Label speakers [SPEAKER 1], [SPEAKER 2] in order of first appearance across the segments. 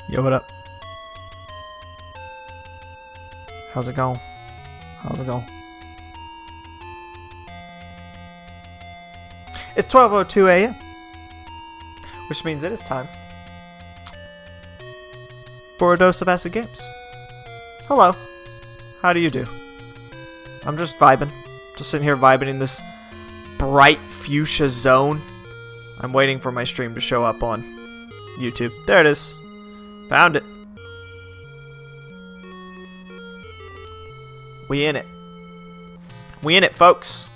[SPEAKER 1] Yo, what up? How's it going? How's it going? It's 12:02 a.m., which means it is time for a dose of acid games. Hello. How do you do? I'm just vibing. Just sitting here vibing in this bright fuchsia zone. I'm waiting for my stream to show up on YouTube. There it is. Found it. We in it. We in it, folks.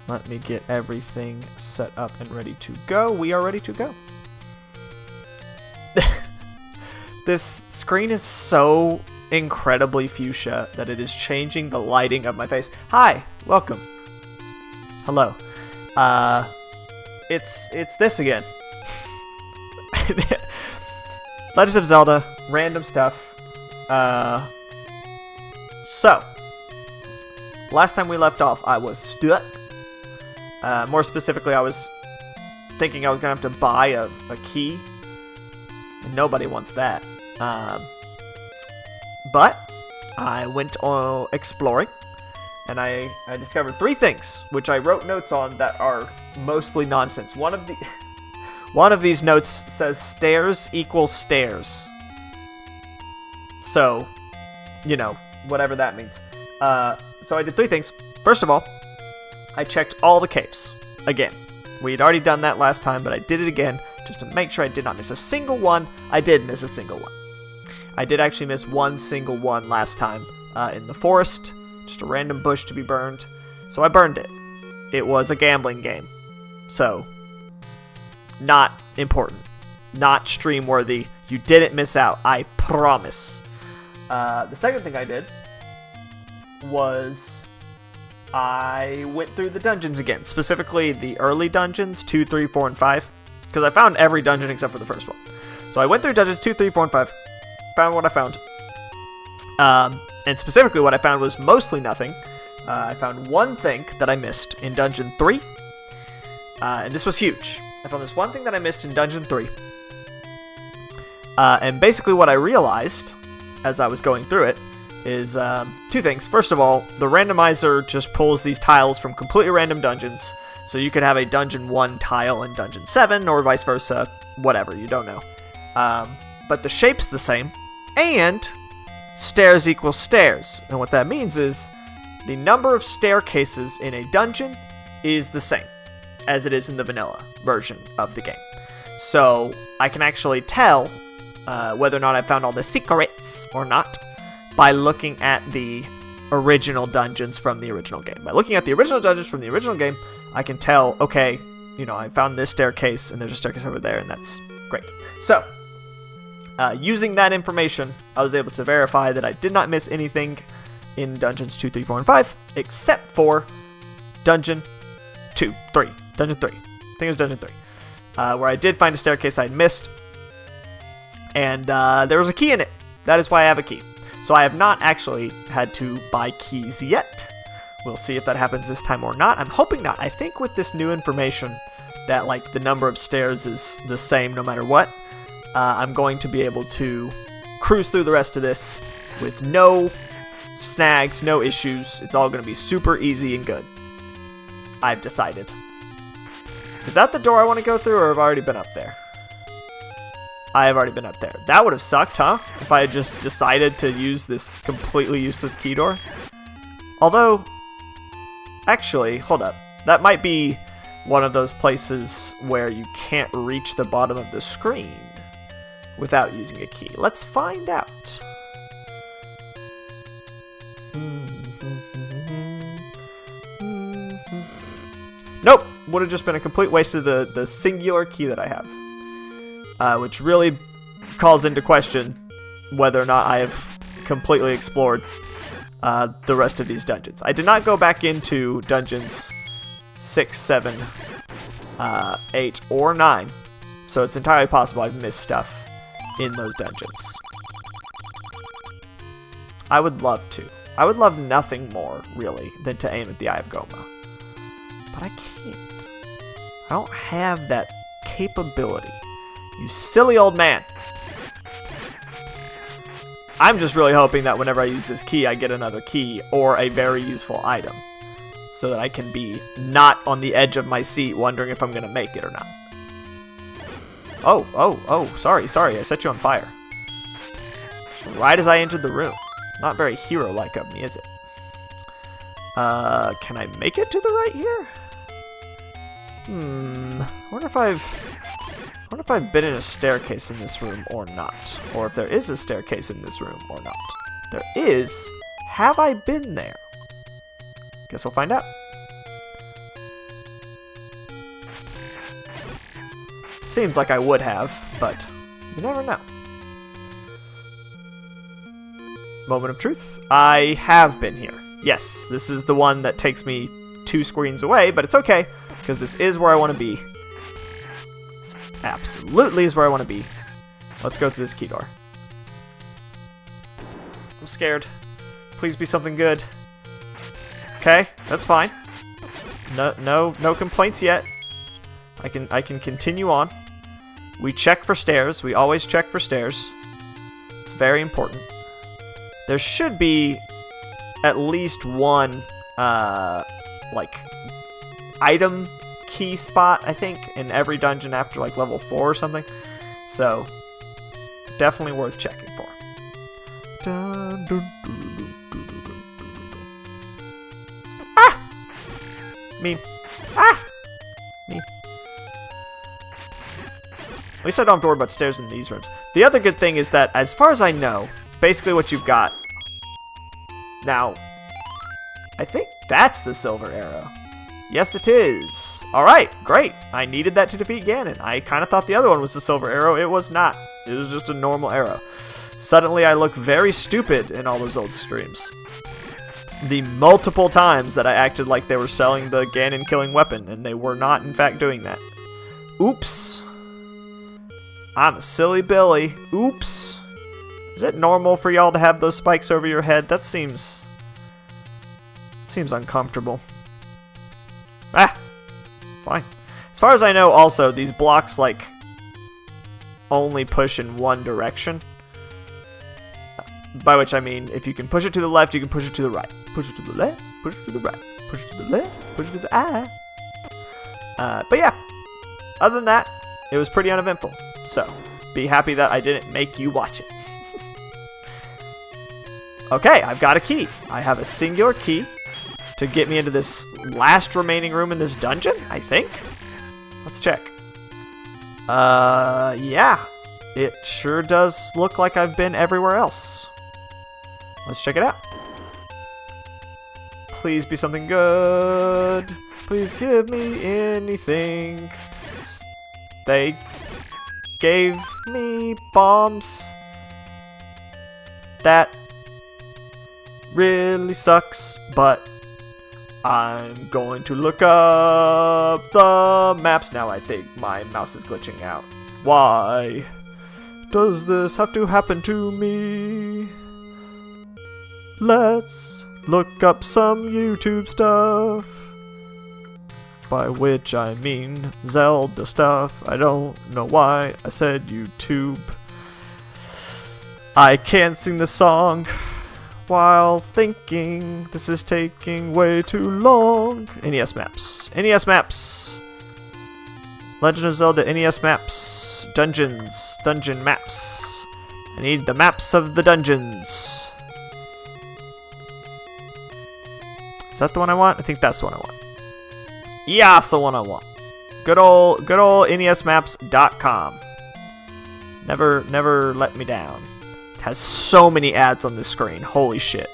[SPEAKER 1] Let me get everything set up and ready to go. We are ready to go. This screen is so incredibly fuchsia that it is changing the lighting of my face. Hi, welcome. Hello. It's this again. Legend of Zelda, random stuff. So, last time we left off, I was stuck. More specifically, I was thinking I was going to have to buy a key. And nobody wants that. But I went exploring, and I discovered 3 things, which I wrote notes on that are mostly nonsense. One of these notes says stairs equals stairs. So, you know, whatever that means. So I did 3 things. First of all, I checked all the caves. Again. We had already done that last time, but I did it again just to make sure I did not miss a single one. I did miss a single one. I did actually miss one single one last time in the forest. Just a random bush to be burned. So I burned it. It was a gambling game. So, not important. Not stream worthy. You didn't miss out. I promise. The second thing I did was I went through the dungeons again. Specifically the early dungeons, 2, 3, 4, and 5. Because I found every dungeon except for the first one. So I went through dungeons 2, 3, 4, and 5. Found what I found. And specifically what I found was mostly nothing. I found one thing that I missed in Dungeon 3. And this was huge. I found this one thing that I missed in Dungeon 3. And basically what I realized as I was going through it is 2 things. First of all, the randomizer just pulls these tiles from completely random dungeons. So you could have a Dungeon 1 tile in Dungeon 7 or vice versa. Whatever, you don't know. But the shape's the same. And stairs equals stairs. And what that means is the number of staircases in a dungeon is the same as it is in the vanilla version of the game. So I can actually tell whether or not I found all the secrets or not by looking at the original dungeons from the original game. By looking at the original dungeons from the original game, I can tell, okay, you know, I found this staircase and there's a staircase over there, and that's great. So, using that information, I was able to verify that I did not miss anything in Dungeons 2, 3, 4, and 5, except for Dungeon 3. I think it was Dungeon 3, where I did find a staircase I'd missed, and there was a key in it. That is why I have a key. So I have not actually had to buy keys yet. We'll see if that happens this time or not. I'm hoping not. I think with this new information that, like, the number of stairs is the same no matter what, I'm going to be able to cruise through the rest of this with no snags, no issues. It's all going to be super easy and good. I've decided. Is that the door I want to go through, or have I already been up there? I have already been up there. That would have sucked, huh? If I had just decided to use this completely useless key door. Although, actually, hold up. That might be one of those places where you can't reach the bottom of the screen without using a key. Let's find out. Nope! Would have just been a complete waste of the singular key that I have. Which really calls into question whether or not I have completely explored the rest of these dungeons. I did not go back into dungeons 6, 7, 8, or 9, so it's entirely possible I've missed stuff in those dungeons. I would love to. I would love nothing more, really, than to aim at the Eye of Goma. But I can't. I don't have that capability. You silly old man. I'm just really hoping that whenever I use this key, I get another key or a very useful item, so that I can be not on the edge of my seat wondering if I'm going to make it or not. Oh, sorry, I set you on fire. Just right as I entered the room. Not very hero-like of me, is it? Can I make it to the right here? I wonder if I've been in a staircase in this room or not. Or if there is a staircase in this room or not. There is. Have I been there? Guess we'll find out. Seems like I would have, but you never know. Moment of truth. I have been here. Yes, this is the one that takes me 2 screens away, but it's okay, because this is where I want to be. This absolutely is where I want to be. Let's go through this key door. I'm scared. Please be something good. Okay, that's fine. No complaints yet. I can continue on. We check for stairs. We always check for stairs. It's very important. There should be at least one like item key spot, I think, in every dungeon after like level 4 or something. So definitely worth checking for. Ah! Me. Ah! Me. At least I don't have to worry about stairs in these rooms. The other good thing is that, as far as I know, basically what you've got... Now, I think that's the silver arrow. Yes, it is. Alright, great. I needed that to defeat Ganon. I kind of thought the other one was the silver arrow. It was not. It was just a normal arrow. Suddenly, I look very stupid in all those old streams. The multiple times that I acted like they were selling the Ganon-killing weapon, and they were not, in fact, doing that. Oops. I'm a silly Billy. Oops. Is it normal for y'all to have those spikes over your head? That seems uncomfortable. Ah! Fine. As far as I know, also, these blocks, like, only push in one direction. By which I mean, if you can push it to the left, you can push it to the right. Push it to the left, push it to the right, push it to the left, push it to the But yeah, other than that, it was pretty uneventful. So, be happy that I didn't make you watch it. Okay, I've got a key. I have a singular key to get me into this last remaining room in this dungeon, I think. Let's check. Yeah. It sure does look like I've been everywhere else. Let's check it out. Please be something good. Please give me anything. They gave me bombs. That really sucks, but I'm going to look up the maps. Now I think my mouse is glitching out. Why does this have to happen to me? Let's look up some YouTube stuff. By which I mean Zelda stuff. I don't know why I said YouTube. I can't sing the song while thinking this is taking way too long. NES maps. NES maps. Legend of Zelda NES maps. Dungeons. Dungeon maps. I need the maps of the dungeons. Is that the one I want? I think that's the one I want. Yeah, that's the one I want. Good old NESmaps.com. Never let me down. It has so many ads on this screen. Holy shit.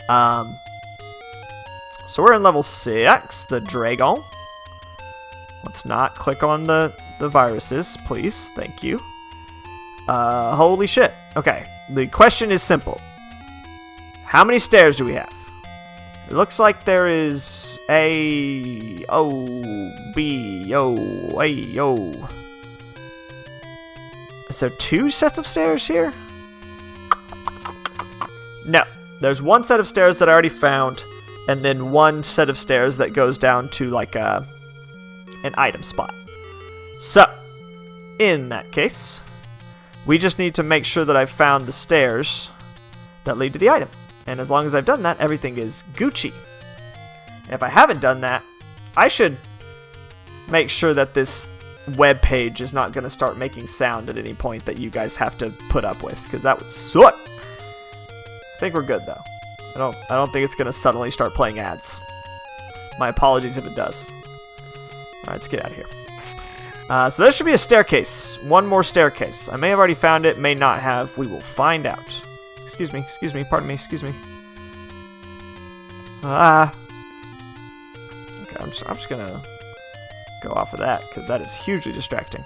[SPEAKER 1] So we're in level 6, the Dragon. Let's not click on the viruses, please. Thank you. Holy shit. Okay, the question is simple. How many stairs do we have? It looks like there is A, O, B, O, A, O. Is there 2 sets of stairs here? No. There's one set of stairs that I already found, and then one set of stairs that goes down to, like, an item spot. So, in that case, we just need to make sure that I've found the stairs that lead to the item. And as long as I've done that, everything is Gucci. And if I haven't done that, I should make sure that this web page is not going to start making sound at any point that you guys have to put up with, because that would suck. I think we're good though. I don't think it's going to suddenly start playing ads. My apologies if it does. Alright, let's get out of here. So there should be a staircase. One more staircase. I may have already found it, may not have. We will find out. Excuse me, pardon me, excuse me. Okay, I'm just gonna go off of that, because that is hugely distracting.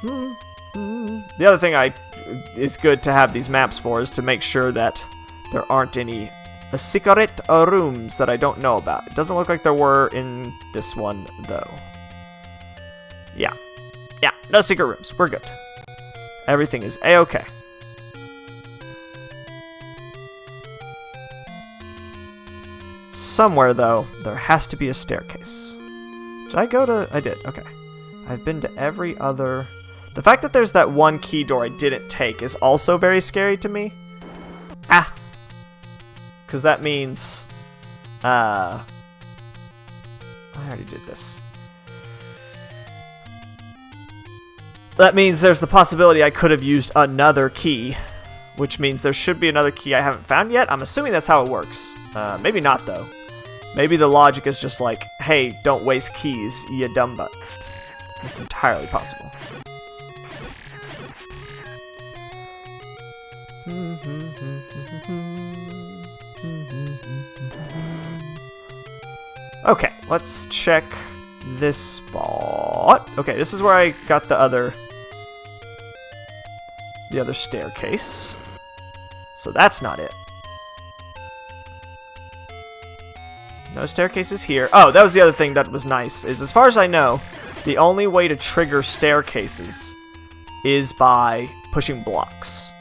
[SPEAKER 1] The other thing is good to have these maps for is to make sure that there aren't any secret rooms that I don't know about. It doesn't look like there were in this one, though. Yeah, no secret rooms. We're good. Everything is A-okay. Somewhere, though, there has to be a staircase. Did I go to... I did, okay. I've been to every other... The fact that there's that one key door I didn't take is also very scary to me. Ah! Because that means... I already did this. That means there's the possibility I could have used another key, which means there should be another key I haven't found yet. I'm assuming that's how it works. Maybe not, though. Maybe the logic is just like, hey, don't waste keys, you dumb butt. It's entirely possible. Okay, let's check this spot. Okay, this is where I got the other staircase. So that's not it. No staircases here. Oh, that was the other thing that was nice, is as far as I know, the only way to trigger staircases is by pushing blocks.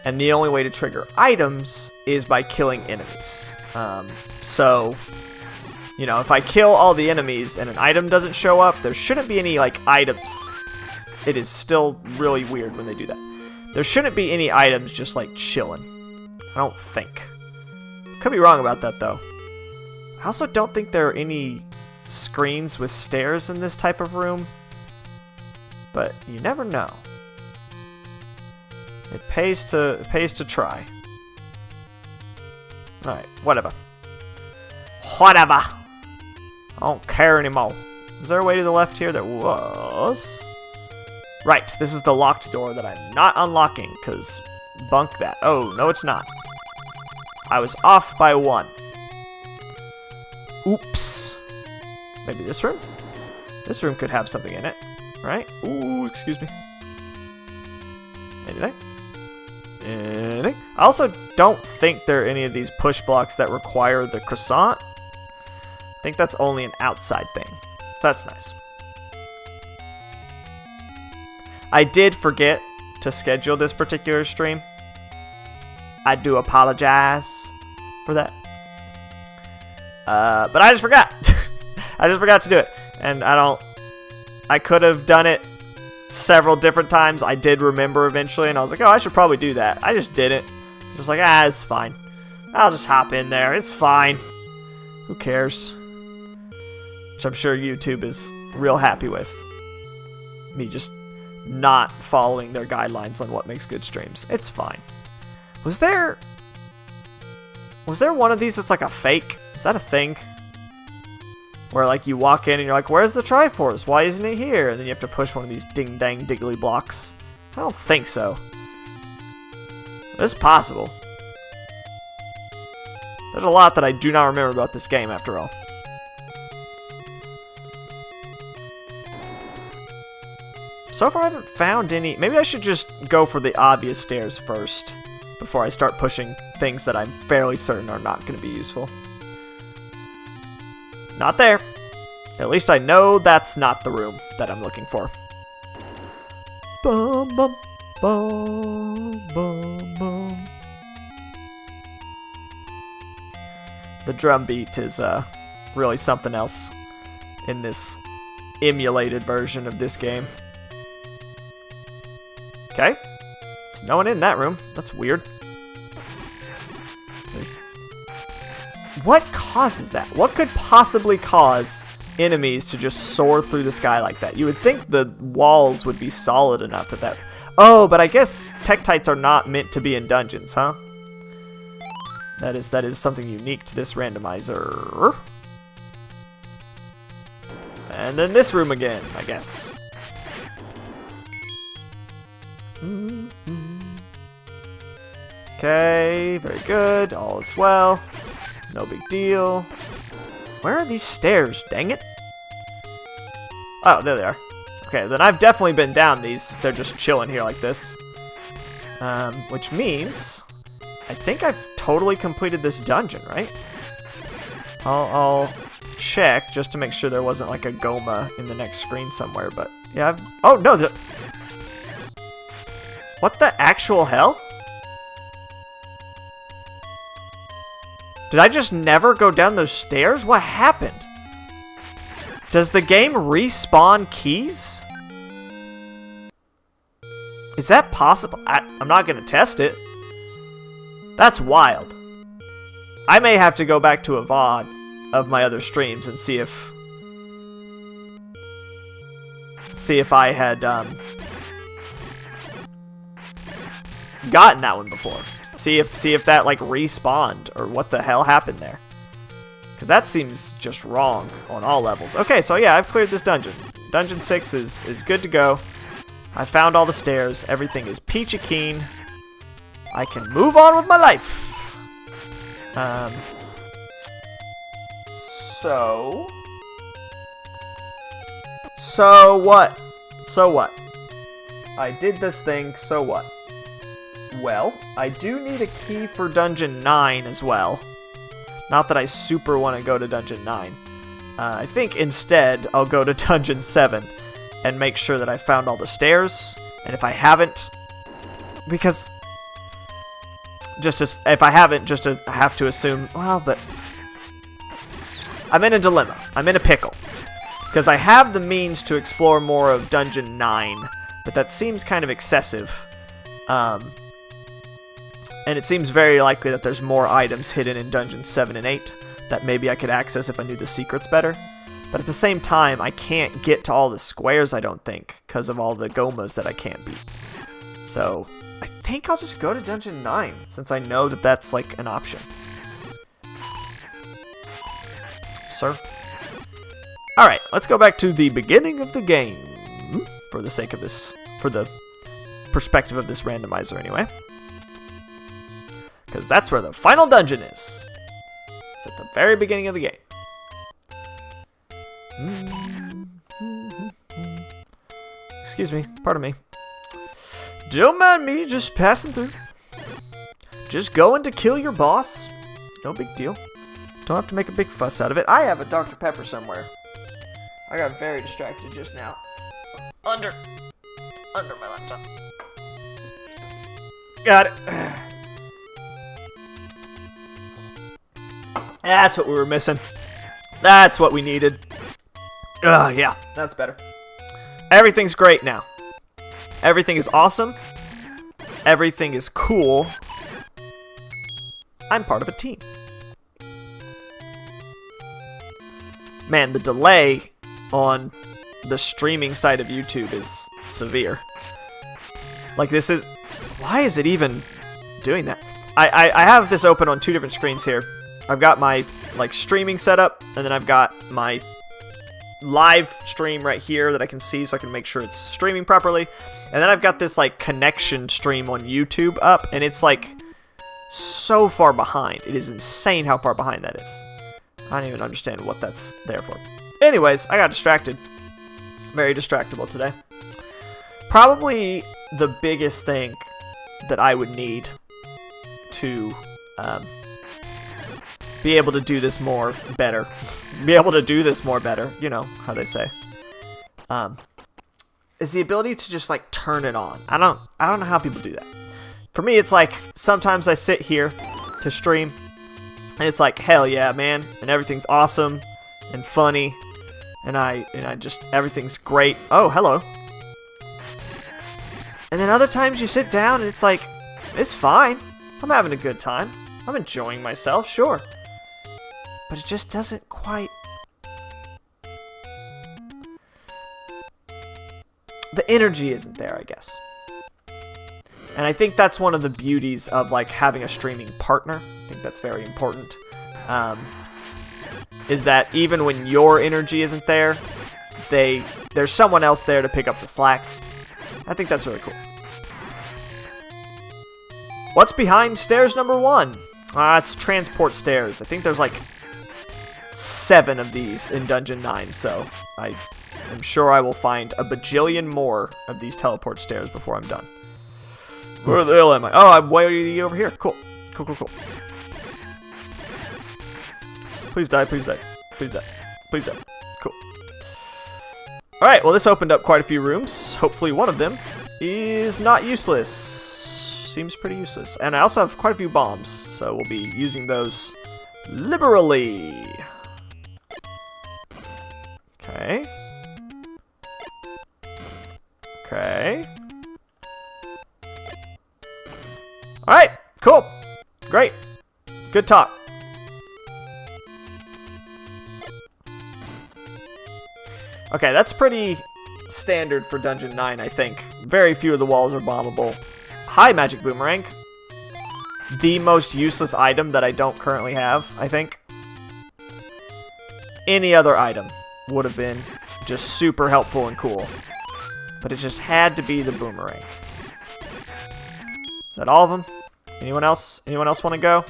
[SPEAKER 1] And the only way to trigger items is by killing enemies. So, you know, if I kill all the enemies and an item doesn't show up, there shouldn't be any, like, items. It is still really weird when they do that. There shouldn't be any items just, like, chilling. I don't think. Could be wrong about that, though. I also don't think there are any screens with stairs in this type of room. But you never know. It pays to try. Alright, whatever. Whatever. I don't care anymore. Is there a way to the left here? There was. Right, this is the locked door that I'm not unlocking, because bunk that. Oh, no it's not. I was off by one. Oops. Maybe this room? This room could have something in it, right? Ooh, excuse me. Anything? Anything? I also don't think there are any of these push blocks that require the croissant. I think that's only an outside thing. So that's nice. I did forget to schedule this particular stream. I do apologize for that. But I just forgot. I just forgot to do it. And I could have done it several different times. I did remember eventually, and I was like, oh, I should probably do that. I just didn't. Just like, it's fine. I'll just hop in there. It's fine. Who cares? Which I'm sure YouTube is real happy with. Me just not following their guidelines on what makes good streams. It's fine. Was there one of these that's like a fake? Is that a thing? Where like you walk in and you're like, where's the Triforce? Why isn't it here? And then you have to push one of these ding-dang diggly blocks. I don't think so. It's possible. There's a lot that I do not remember about this game after all. So far I haven't found any. Maybe I should just go for the obvious stairs first before I start pushing things that I'm fairly certain are not going to be useful. Not there. At least I know that's not the room that I'm looking for. Bum, bum, bum, bum, bum. The drum beat is really something else in this emulated version of this game. Okay. There's no one in that room. That's weird. What causes that? What could possibly cause enemies to just soar through the sky like that? You would think the walls would be solid enough that... Oh, but I guess Tektites are not meant to be in dungeons, huh? That is something unique to this randomizer. And then this room again, I guess. Okay, very good. All is well. No big deal. Where are these stairs? Dang it. Oh, there they are. Okay, then I've definitely been down these. They're just chilling here like this. Which means I think I've totally completed this dungeon, right? I'll check just to make sure there wasn't like a Goma in the next screen somewhere, but yeah. Oh, no. What the actual hell? Did I just never go down those stairs? What happened? Does the game respawn keys? Is that possible? I'm not going to test it. That's wild. I may have to go back to a VOD of my other streams and see if I had gotten that one before. See if that like respawned or what the hell happened there. Because that seems just wrong on all levels. Okay, so yeah, I've cleared this dungeon. Dungeon 6 is good to go. I found all the stairs. Everything is peachy keen. I can move on with my life. So what? So what? I did this thing, so what? Well, I do need a key for Dungeon 9 as well. Not that I super want to go to Dungeon 9. I think instead I'll go to Dungeon 7 and make sure that I found all the stairs. And if I haven't, because if I haven't, just to have to assume, well, but I'm in a dilemma. I'm in a pickle. Because I have the means to explore more of Dungeon 9, but that seems kind of excessive. And it seems very likely that there's more items hidden in Dungeons 7 and 8 that maybe I could access if I knew the secrets better. But at the same time, I can't get to all the squares, I don't think, because of all the Gomas that I can't beat. So, I think I'll just go to Dungeon 9, since I know that that's, like, an option. Sir? Alright, let's go back to the beginning of the game, for the sake of this, for the perspective of this randomizer anyway. Because that's where the final dungeon is. It's at the very beginning of the game. Excuse me, pardon me. Don't mind me, just passing through. Just going to kill your boss. No big deal. Don't have to make a big fuss out of it. I have a Dr. Pepper somewhere. I got very distracted just now. It's under my laptop. Got it. That's what we were missing. That's what we needed. Yeah, that's better. Everything's great now. Everything is awesome. Everything is cool. I'm part of a team. Man, the delay on the streaming side of YouTube is severe. Like, this is... Why is it even doing that? I have this open on two different screens here. I've got my, like, streaming setup, and then I've got my live stream right here that I can see so I can make sure it's streaming properly. And then I've got this, like, connection stream on YouTube up, and it's, like, so far behind. It is insane how far behind that is. I don't even understand what that's there for. Anyways, I got distracted. Very distractible today. Probably the biggest thing that I would need to be able to do this more better. Be able to do this more better, you know how they say. Is the ability to just like turn it on. I don't know how people do that. For me, it's like sometimes I sit here to stream and it's like, hell yeah, man, and everything's awesome and funny, and I just everything's great. Oh, hello. And then other times you sit down and it's like, it's fine. I'm having a good time. I'm enjoying myself, sure. but it just doesn't quite... The energy isn't there, I guess. And I think that's one of the beauties of like having a streaming partner. I think that's very important. Is that even when your energy isn't there, there's someone else there to pick up the slack. I think that's really cool. What's behind stairs number 1? It's transport stairs. I think there's like 7 of these in Dungeon 9, so I am sure I will find a bajillion more of these teleport stairs before I'm done. Where the hell am I? Oh, I'm way over here. Cool. Cool, cool, cool. Please die, please die. Please die. Please die. Cool. Alright, well this opened up quite a few rooms. Hopefully one of them is not useless. Seems pretty useless. And I also have quite a few bombs, so we'll be using those liberally. Okay. Okay. Alright, cool. Great. Good talk. Okay, that's pretty standard for Dungeon 9, I think. Very few of the walls are bombable. Hi, Magic Boomerang. The most useless item that I don't currently have, I think. Any other item would have been just super helpful and cool. But it just had to be the boomerang. Is that all of them? Anyone else? Anyone else want to go?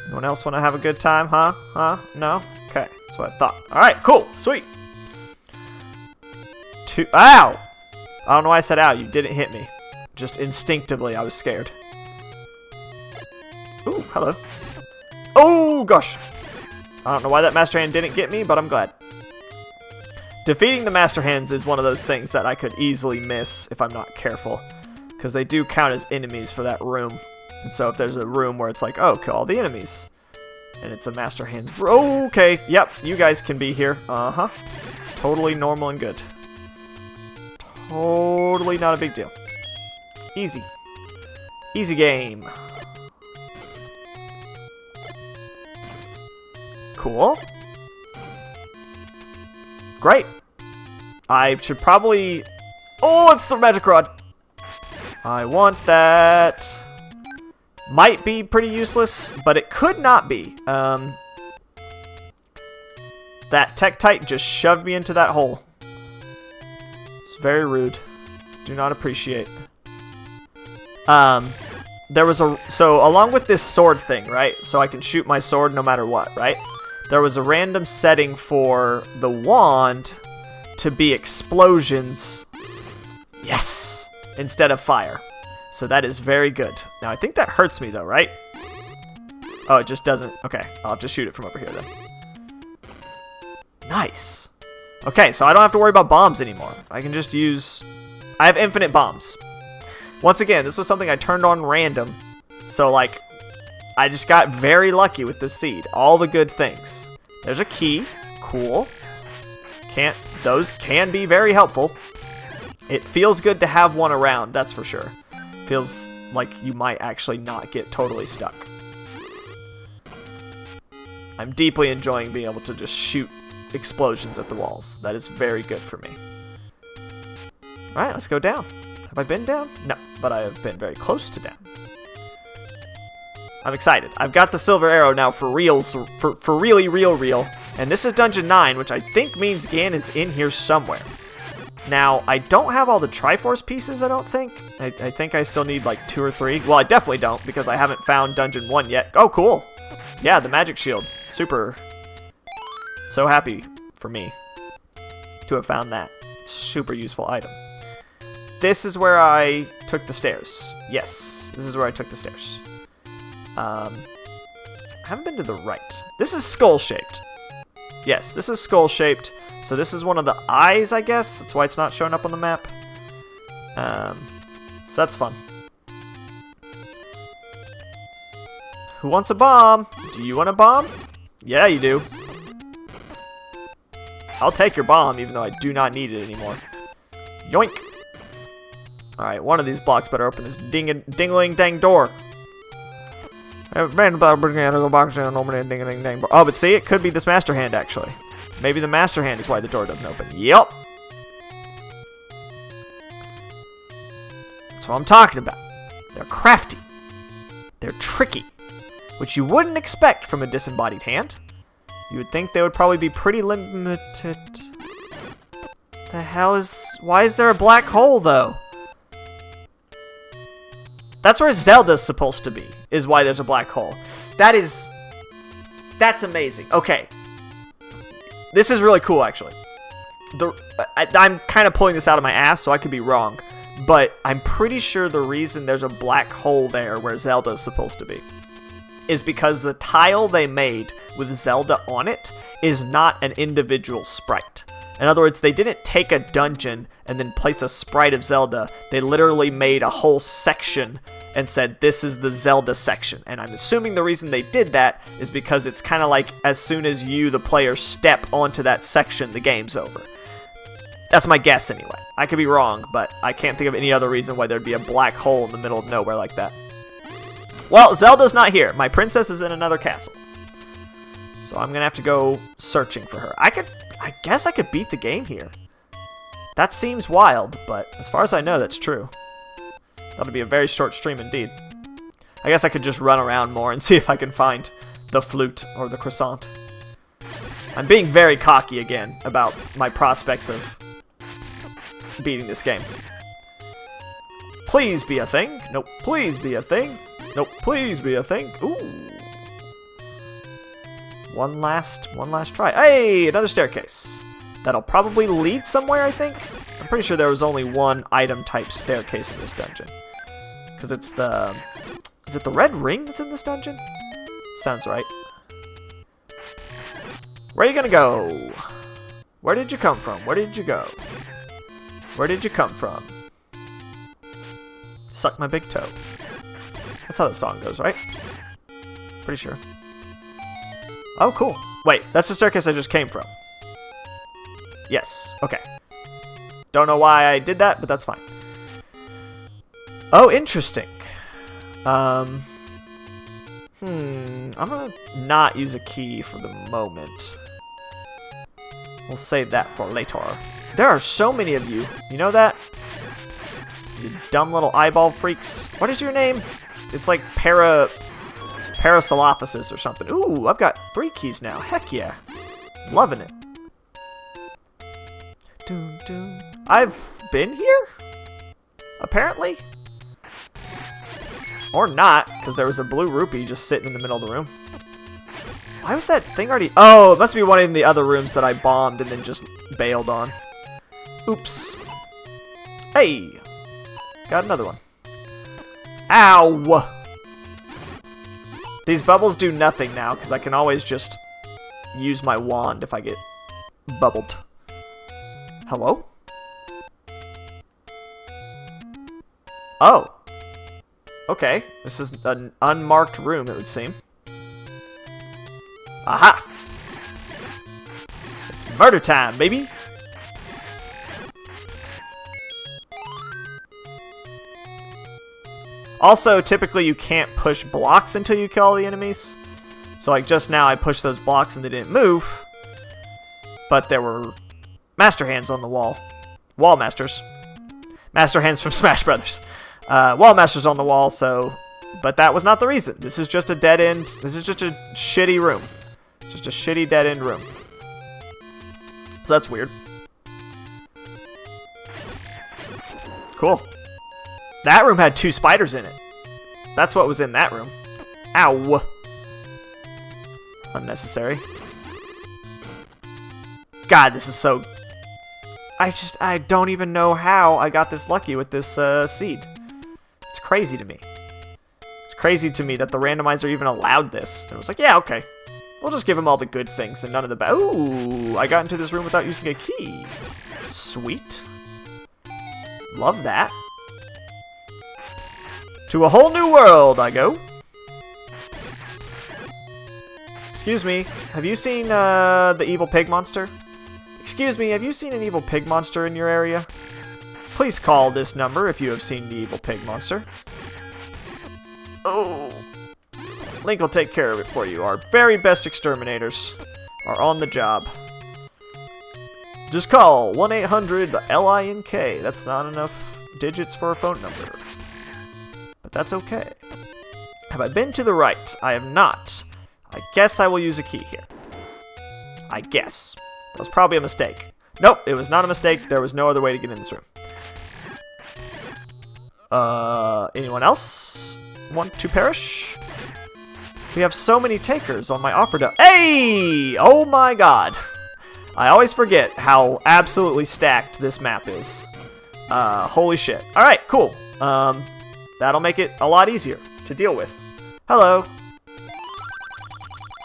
[SPEAKER 1] Anyone else want to have a good time, huh? Huh? No? Okay, that's what I thought. Alright, cool. Sweet. Ow! I don't know why I said ow. You didn't hit me. Just instinctively, I was scared. Ooh, hello. Oh, gosh. I don't know why that Master Hand didn't get me, but I'm glad. Defeating the Master Hands is one of those things that I could easily miss if I'm not careful. Because they do count as enemies for that room. And so if there's a room where it's like, oh, kill all the enemies. And it's a Master Hands. Oh, okay, yep, you guys can be here. Uh-huh. Totally normal and good. Totally not a big deal. Easy. Easy game. Cool. Great. I should probably... Oh, it's the magic rod. I want that. Might be pretty useless, but it could not be. That Tektite just shoved me into that hole. It's very rude. Do not appreciate. There was a... So, along with this sword thing, right? So I can shoot my sword no matter what, right? There was a random setting for the wand to be explosions. Yes! Instead of fire. So that is very good. Now, I think that hurts me, though, right? Oh, it just doesn't. Okay, I'll have to shoot it from over here, then. Nice. Okay, so I don't have to worry about bombs anymore. I can just use... I have infinite bombs. Once again, this was something I turned on random. So, like, I just got very lucky with this seed. All the good things. There's a key. Cool. Those can be very helpful. It feels good to have one around, that's for sure. Feels like you might actually not get totally stuck. I'm deeply enjoying being able to just shoot explosions at the walls. That is very good for me. Alright, let's go down. Have I been down? No, but I have been very close to down. I'm excited. I've got the silver arrow now for reals, for really real. And this is Dungeon 9, which I think means Ganon's in here somewhere. Now, I don't have all the Triforce pieces, I don't think. I think I still need like 2 or 3. Well, I definitely don't, because I haven't found Dungeon 1 yet. Oh, cool. Yeah, the magic shield. Super. So happy for me to have found that. Super useful item. This is where I took the stairs. Yes, this is where I took the stairs. I haven't been to the right. This is skull-shaped. Yes, this is skull-shaped. So this is one of the eyes, I guess. That's why it's not showing up on the map. So that's fun. Who wants a bomb? Do you want a bomb? Yeah, you do. I'll take your bomb, even though I do not need it anymore. Yoink. Alright, one of these blocks better open this ding-a-ding-a-ling-dang door. Oh, but see, it could be this Master Hand, actually. Maybe the Master Hand is why the door doesn't open. Yep. That's what I'm talking about. They're crafty. They're tricky. Which you wouldn't expect from a disembodied hand. You would think they would probably be pretty limited. The hell is... Why is there a black hole, though? That's where Zelda's supposed to be, is why there's a black hole. That's amazing. Okay. This is really cool, actually. I'm kind of pulling this out of my ass, so I could be wrong. But I'm pretty sure the reason there's a black hole there where Zelda's supposed to be is because the tile they made with Zelda on it is not an individual sprite. In other words, they didn't take a dungeon and then place a sprite of Zelda. They literally made a whole section and said, this is the Zelda section. And I'm assuming the reason they did that is because it's kind of like as soon as you, the player, step onto that section, the game's over. That's my guess anyway. I could be wrong, but I can't think of any other reason why there'd be a black hole in the middle of nowhere like that. Well, Zelda's not here. My princess is in another castle. So I'm going to have to go searching for her. I guess I could beat the game here. That seems wild, but as far as I know, that's true. That'll be a very short stream indeed. I guess I could just run around more and see if I can find the flute or the croissant. I'm being very cocky again about my prospects of beating this game. Please be a thing. Nope. Please be a thing. Nope. Please be a thing. Ooh. One last try. Hey, another staircase. That'll probably lead somewhere, I think. I'm pretty sure there was only one item type staircase in this dungeon. Because it's the... Is it the red ring that's in this dungeon? Sounds right. Where are you gonna go? Where did you come from? Where did you go? Where did you come from? Suck my big toe. That's how the song goes, right? Pretty sure. Oh, cool. Wait, that's the staircase I just came from. Yes, okay. Don't know why I did that, but that's fine. Oh, interesting. I'm gonna not use a key for the moment. We'll save that for later. There are so many of you. You know that? You dumb little eyeball freaks. What is your name? It's like Parasalophysis or something. Ooh, I've got 3 keys now. Heck yeah. Loving it. Doom, doom. I've been here? Apparently? Or not, because there was a blue rupee just sitting in the middle of the room. Why was that thing already... Oh, it must be one of the other rooms that I bombed and then just bailed on. Oops. Hey! Got another one. Ow! These bubbles do nothing now, because I can always just use my wand if I get bubbled. Hello? Oh. Okay. This is an unmarked room, it would seem. Aha! It's murder time, baby! Also, typically you can't push blocks until you kill all the enemies. So like just now I pushed those blocks and they didn't move. But there were master hands on the wall. Wall masters. Master hands from Smash Brothers. Wall masters on the wall, so... But that was not the reason. This is just a dead end. This is just a shitty room. Just a shitty dead end room. So that's weird. Cool. That room had 2 spiders in it. That's what was in that room. Ow. Unnecessary. God, this is so... I don't even know how I got this lucky with this seed. It's crazy to me. It's crazy to me that the randomizer even allowed this. And it was like, yeah, okay. We'll just give him all the good things and none of the bad. Ooh, I got into this room without using a key. Sweet. Love that. To a whole new world I go. Excuse me, have you seen the evil pig monster? Excuse me, have you seen an evil pig monster in your area? Please call this number if you have seen the evil pig monster. Oh. Link will take care of it for you. Our very best exterminators are on the job. Just call 1-800-LINK. That's not enough digits for a phone number. But that's okay. Have I been to the right? I have not. I guess I will use a key here. I guess. That was probably a mistake. Nope, it was not a mistake. There was no other way to get in this room. Anyone else want to perish? We have so many takers on my offer to... Hey! Oh my god. I always forget how absolutely stacked this map is. Holy shit. Alright, cool. That'll make it a lot easier to deal with. Hello.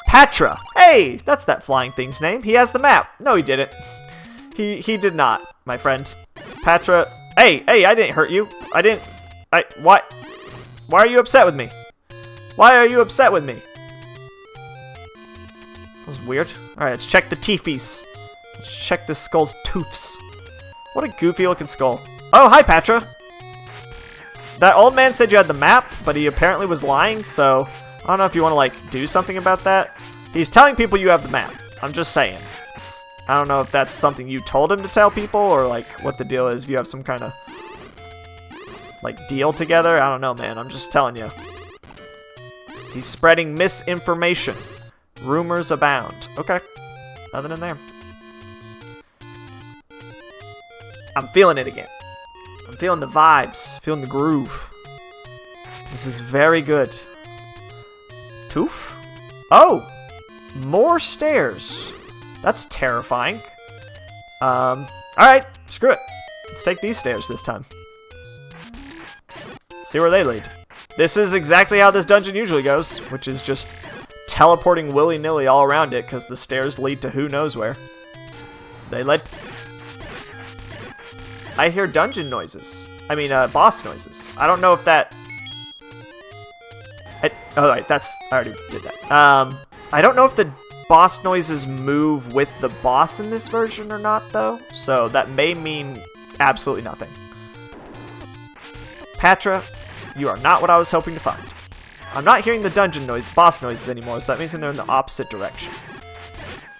[SPEAKER 1] Patra! Hey! That's that flying thing's name. He has the map. No, he didn't. He did not, my friend. Patra... Hey, I didn't hurt you. What? Why are you upset with me? Why are you upset with me? That was weird. Alright, let's check the teefies. Let's check this skull's toofs. What a goofy looking skull. Oh, hi, Patra. That old man said you had the map, but he apparently was lying, so I don't know if you want to, like, do something about that. He's telling people you have the map. I'm just saying. I don't know if that's something you told him to tell people, or, like, what the deal is, if you have some kind of, like, deal together. I don't know, man. I'm just telling you. He's spreading misinformation. Rumors abound. Okay. Nothing in there. I'm feeling it again. I'm feeling the vibes. Feeling the groove. This is very good. Toof? Oh! More stairs. That's terrifying. Alright. Screw it. Let's take these stairs this time. See where they lead. This is exactly how this dungeon usually goes, which is just teleporting willy-nilly all around it, because the stairs lead to who knows where. They led... I hear dungeon noises. I mean, boss noises. I don't know if that... Oh, right, I already did that. I don't know if the boss noises move with the boss in this version or not, though. So that may mean absolutely nothing. Patra, you are not what I was hoping to find. I'm not hearing the dungeon boss noises anymore, so that means they're in the opposite direction.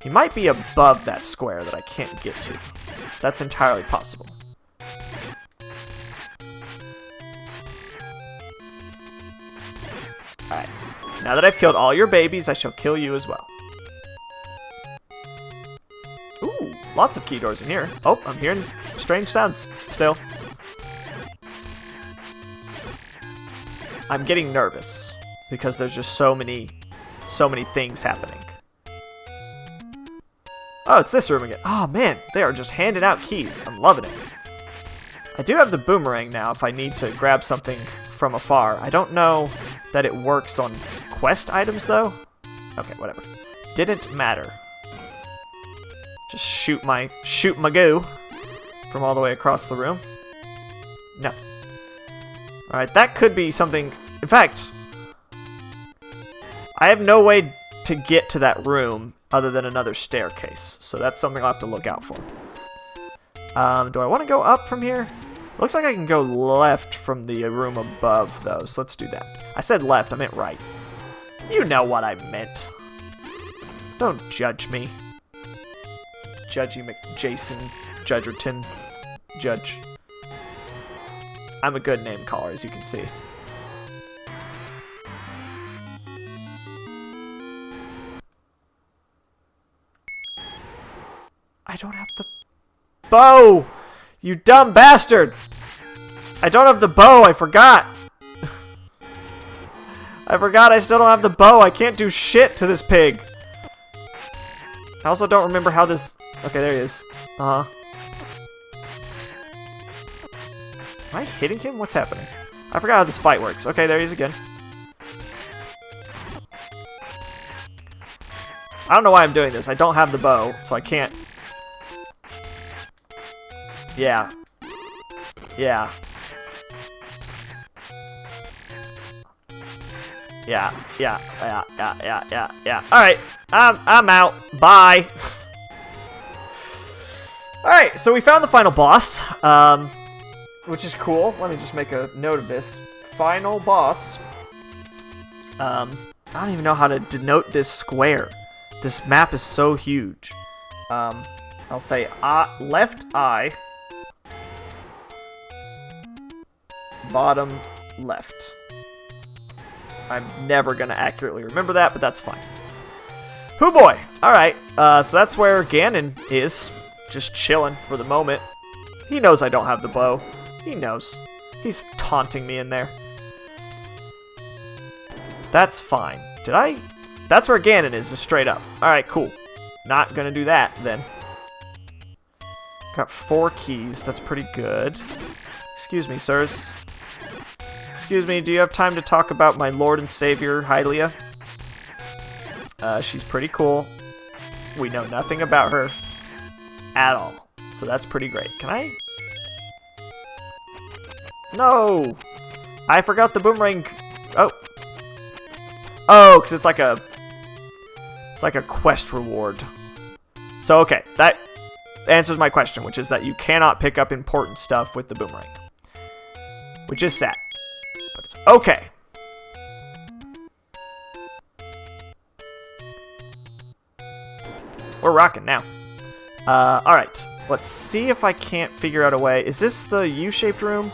[SPEAKER 1] He might be above that square that I can't get to. That's entirely possible. Alright. Now that I've killed all your babies, I shall kill you as well. Ooh, lots of key doors in here. Oh, I'm hearing strange sounds still. I'm getting nervous because there's just so many things happening. Oh, it's this room again. Oh man, they are just handing out keys. I'm loving it. I do have the boomerang now if I need to grab something from afar. I don't know that it works on quest items though. Okay, whatever. Didn't matter. Just shoot my goo from all the way across the room. No. Alright, that could be something... In fact, I have no way to get to that room other than another staircase. So that's something I'll have to look out for. Do I want to go up from here? Looks like I can go left from the room above, though. So let's do that. I said left, I meant right. You know what I meant. Don't judge me. Judgy McJason Judgerton. Judge. I'm a good name caller, as you can see. I don't have the bow! You dumb bastard! I don't have the bow, I forgot! I forgot I still don't have the bow, I can't do shit to this pig! I also don't remember how this... Okay, there he is. Uh-huh. Am I hitting him? What's happening? I forgot how this fight works. Okay, there he is again. I don't know why I'm doing this. I don't have the bow, so I can't... Yeah. Yeah. Yeah. Alright, I'm out. Bye. Alright, so we found the final boss, which is cool. Let me just make a note of this. Final boss. I don't even know how to denote this square. This map is so huge. I'll say left eye, bottom left. I'm never gonna accurately remember that, but that's fine. Hoo boy! Alright, so that's where Ganon is. Just chilling for the moment. He knows I don't have the bow. He knows. He's taunting me in there. That's fine. Did I? That's where Ganon is, just straight up. Alright, cool. Not gonna do that, then. Got 4 keys. That's pretty good. Excuse me, sirs. Excuse me, do you have time to talk about my Lord and Savior, Hylia? She's pretty cool. We know nothing about her at all. So that's pretty great. Can I? No! I forgot the boomerang. Oh. Oh, because it's like a quest reward. So, okay. That answers my question, which is that you cannot pick up important stuff with the boomerang. Which is sad. But it's okay. We're rocking now. Alright. Let's see if I can't figure out a way. Is this the U-shaped room?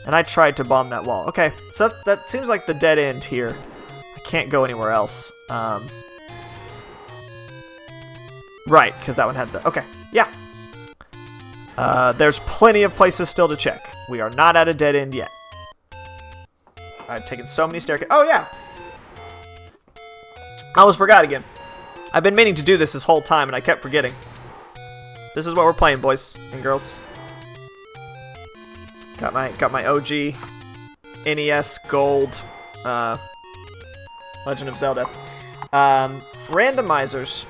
[SPEAKER 1] And I tried to bomb that wall. Okay, so that seems like the dead end here. I can't go anywhere else. Right, because that one had the... Okay, yeah. There's plenty of places still to check. We are not at a dead end yet. I've taken so many staircases. Oh, yeah. I almost forgot again. I've been meaning to do this whole time, and I kept forgetting. This is what we're playing, boys and girls. Got my OG NES Gold Legend of Zelda. Randomizers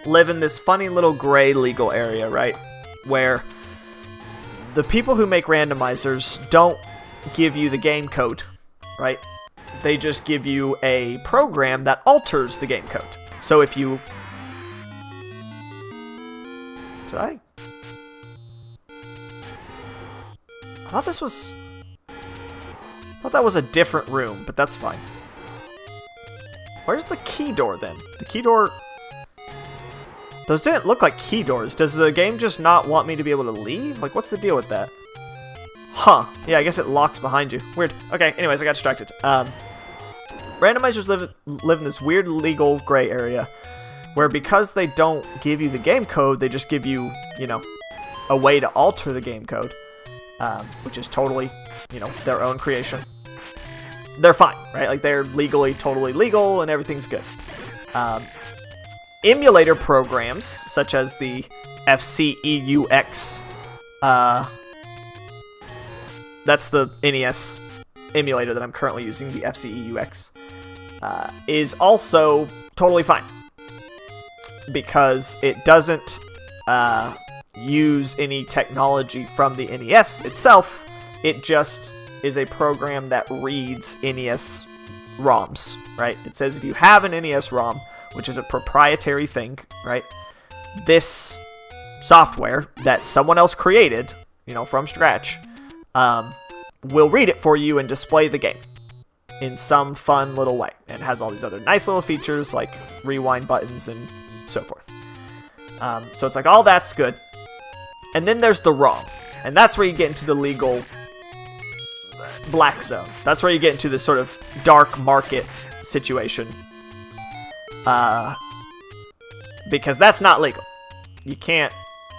[SPEAKER 1] live in this funny little gray legal area, right? Where the people who make randomizers don't give you the game code, right? They just give you a program that alters the game code. So if you... Did I thought this was... I thought that was a different room, but that's fine. Where's the key door, then? The key door... Those didn't look like key doors. Does the game just not want me to be able to leave? Like, what's the deal with that? Huh. Yeah, I guess it locks behind you. Weird. Okay, anyways, I got distracted. Randomizers live in this weird legal gray area where because they don't give you the game code, they just give you, you know, a way to alter the game code, which is totally, you know, their own creation. They're fine, right? Like, they're legally totally legal and everything's good. Emulator programs, such as the FCEUX, that's the NES emulator that I'm currently using, the FCEUX, is also totally fine. Because it doesn't use any technology from the NES itself, it just is a program that reads NES ROMs, right? It says if you have an NES ROM, which is a proprietary thing, right? This software that someone else created, you know, from scratch, will read it for you and display the game in some fun little way. And it has all these other nice little features like rewind buttons and so forth. So it's like, all that's good. And then there's the ROM. And that's where you get into the legal black zone. That's where you get into this sort of dark market situation. Because that's not legal. You can't...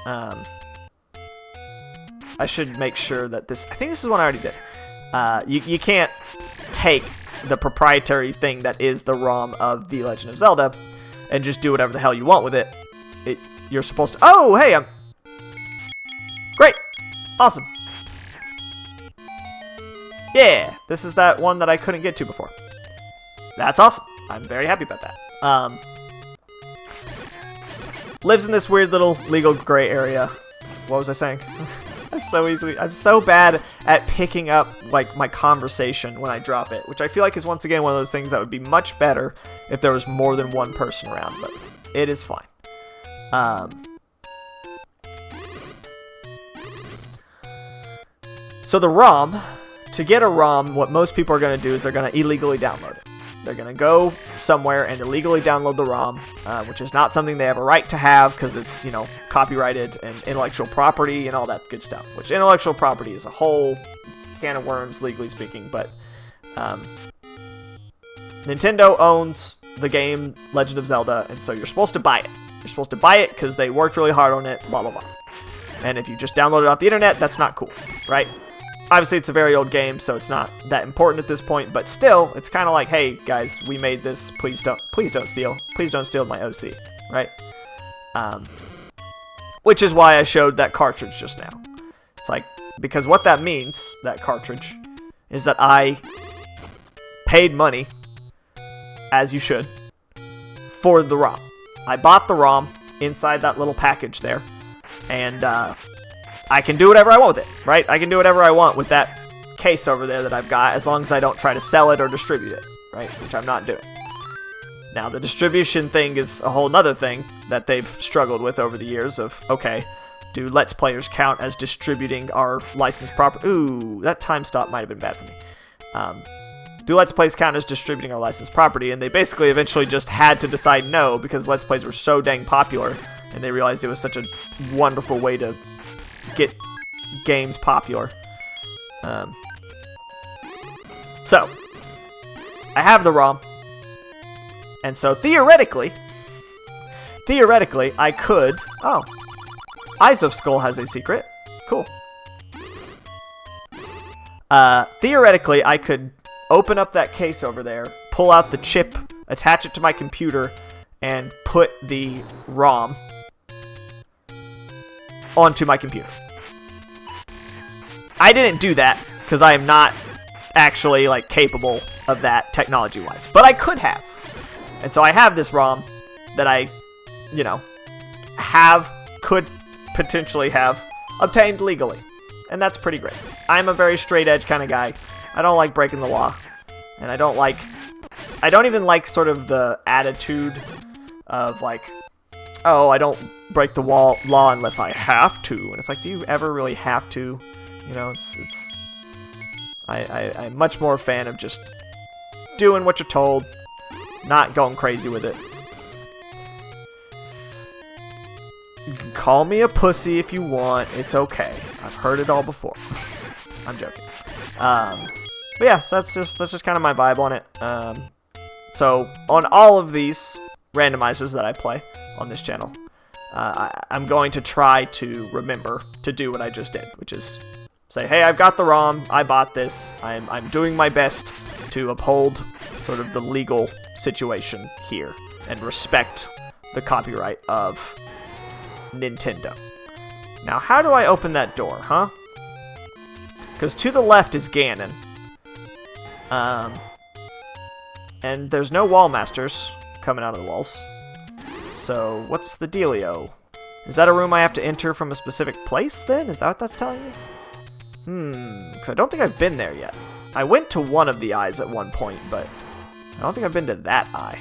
[SPEAKER 1] I should make sure that this... I think this is one I already did. You can't take the proprietary thing that is the ROM of The Legend of Zelda and just do whatever the hell you want with it. You're supposed to... Oh, hey, I'm... Great! Awesome. Yeah, this is that one that I couldn't get to before. That's awesome. I'm very happy about that. Lives in this weird little legal gray area. What was I saying? I'm so bad at picking up, like, my conversation when I drop it, which I feel like is once again one of those things that would be much better if there was more than one person around, but it is fine. So the ROM, to get a ROM, what most people are going to do is they're going to illegally download it. They're going to go somewhere and illegally download the ROM, which is not something they have a right to have because it's, you know, copyrighted and intellectual property and all that good stuff, which intellectual property is a whole can of worms, legally speaking, but Nintendo owns the game Legend of Zelda, and so you're supposed to buy it. You're supposed to buy it because they worked really hard on it, blah, blah, blah. And if you just download it off the internet, that's not cool, right? Obviously, it's a very old game, so it's not that important at this point, but still, it's kind of like, hey, guys, we made this, please don't steal. Please don't steal my OC, right? Which is why I showed that cartridge just now. It's like, because what that means, that cartridge, is that I paid money, as you should, for the ROM. I bought the ROM inside that little package there, and I can do whatever I want with it, right? I can do whatever I want with that case over there that I've got, as long as I don't try to sell it or distribute it, right? Which I'm not doing. Now, the distribution thing is a whole nother thing that they've struggled with over the years of, okay, do Let's Players count as distributing our licensed property? Ooh, that time stop might have been bad for me. Do Let's Plays count as distributing our licensed property? And they basically eventually just had to decide no, because Let's Plays were so dang popular, and they realized it was such a wonderful way to get games popular. So, I have the ROM, and so theoretically, I could... Oh, Eyes of Skull has a secret. Cool. Theoretically, I could open up that case over there, pull out the chip, attach it to my computer, and put the ROM onto my computer. I didn't do that because I am not actually like capable of that technology-wise, but I could have. And so I have this ROM that I, you know, could potentially have obtained legally, and that's pretty great. I'm a very straight edge kind of guy. I don't like breaking the law, and I don't even like sort of the attitude of like, oh, I don't break the law unless I have to. And it's like, do you ever really have to? You know, I'm much more a fan of just doing what you're told, not going crazy with it. You can call me a pussy if you want. It's okay. I've heard it all before. I'm joking. But yeah, so that's just kind of my vibe on it. So on all of these randomizers that I play on this channel, I'm going to try to remember to do what I just did, which is say, hey, I've got the ROM, I bought this, I'm doing my best to uphold sort of the legal situation here and respect the copyright of Nintendo. Now, how do I open that door, huh? Because to the left is Ganon. And there's no wall masters coming out of the walls. So, what's the dealio? Is that a room I have to enter from a specific place, then? Is that what that's telling me? Because I don't think I've been there yet. I went to one of the eyes at one point, but I don't think I've been to that eye.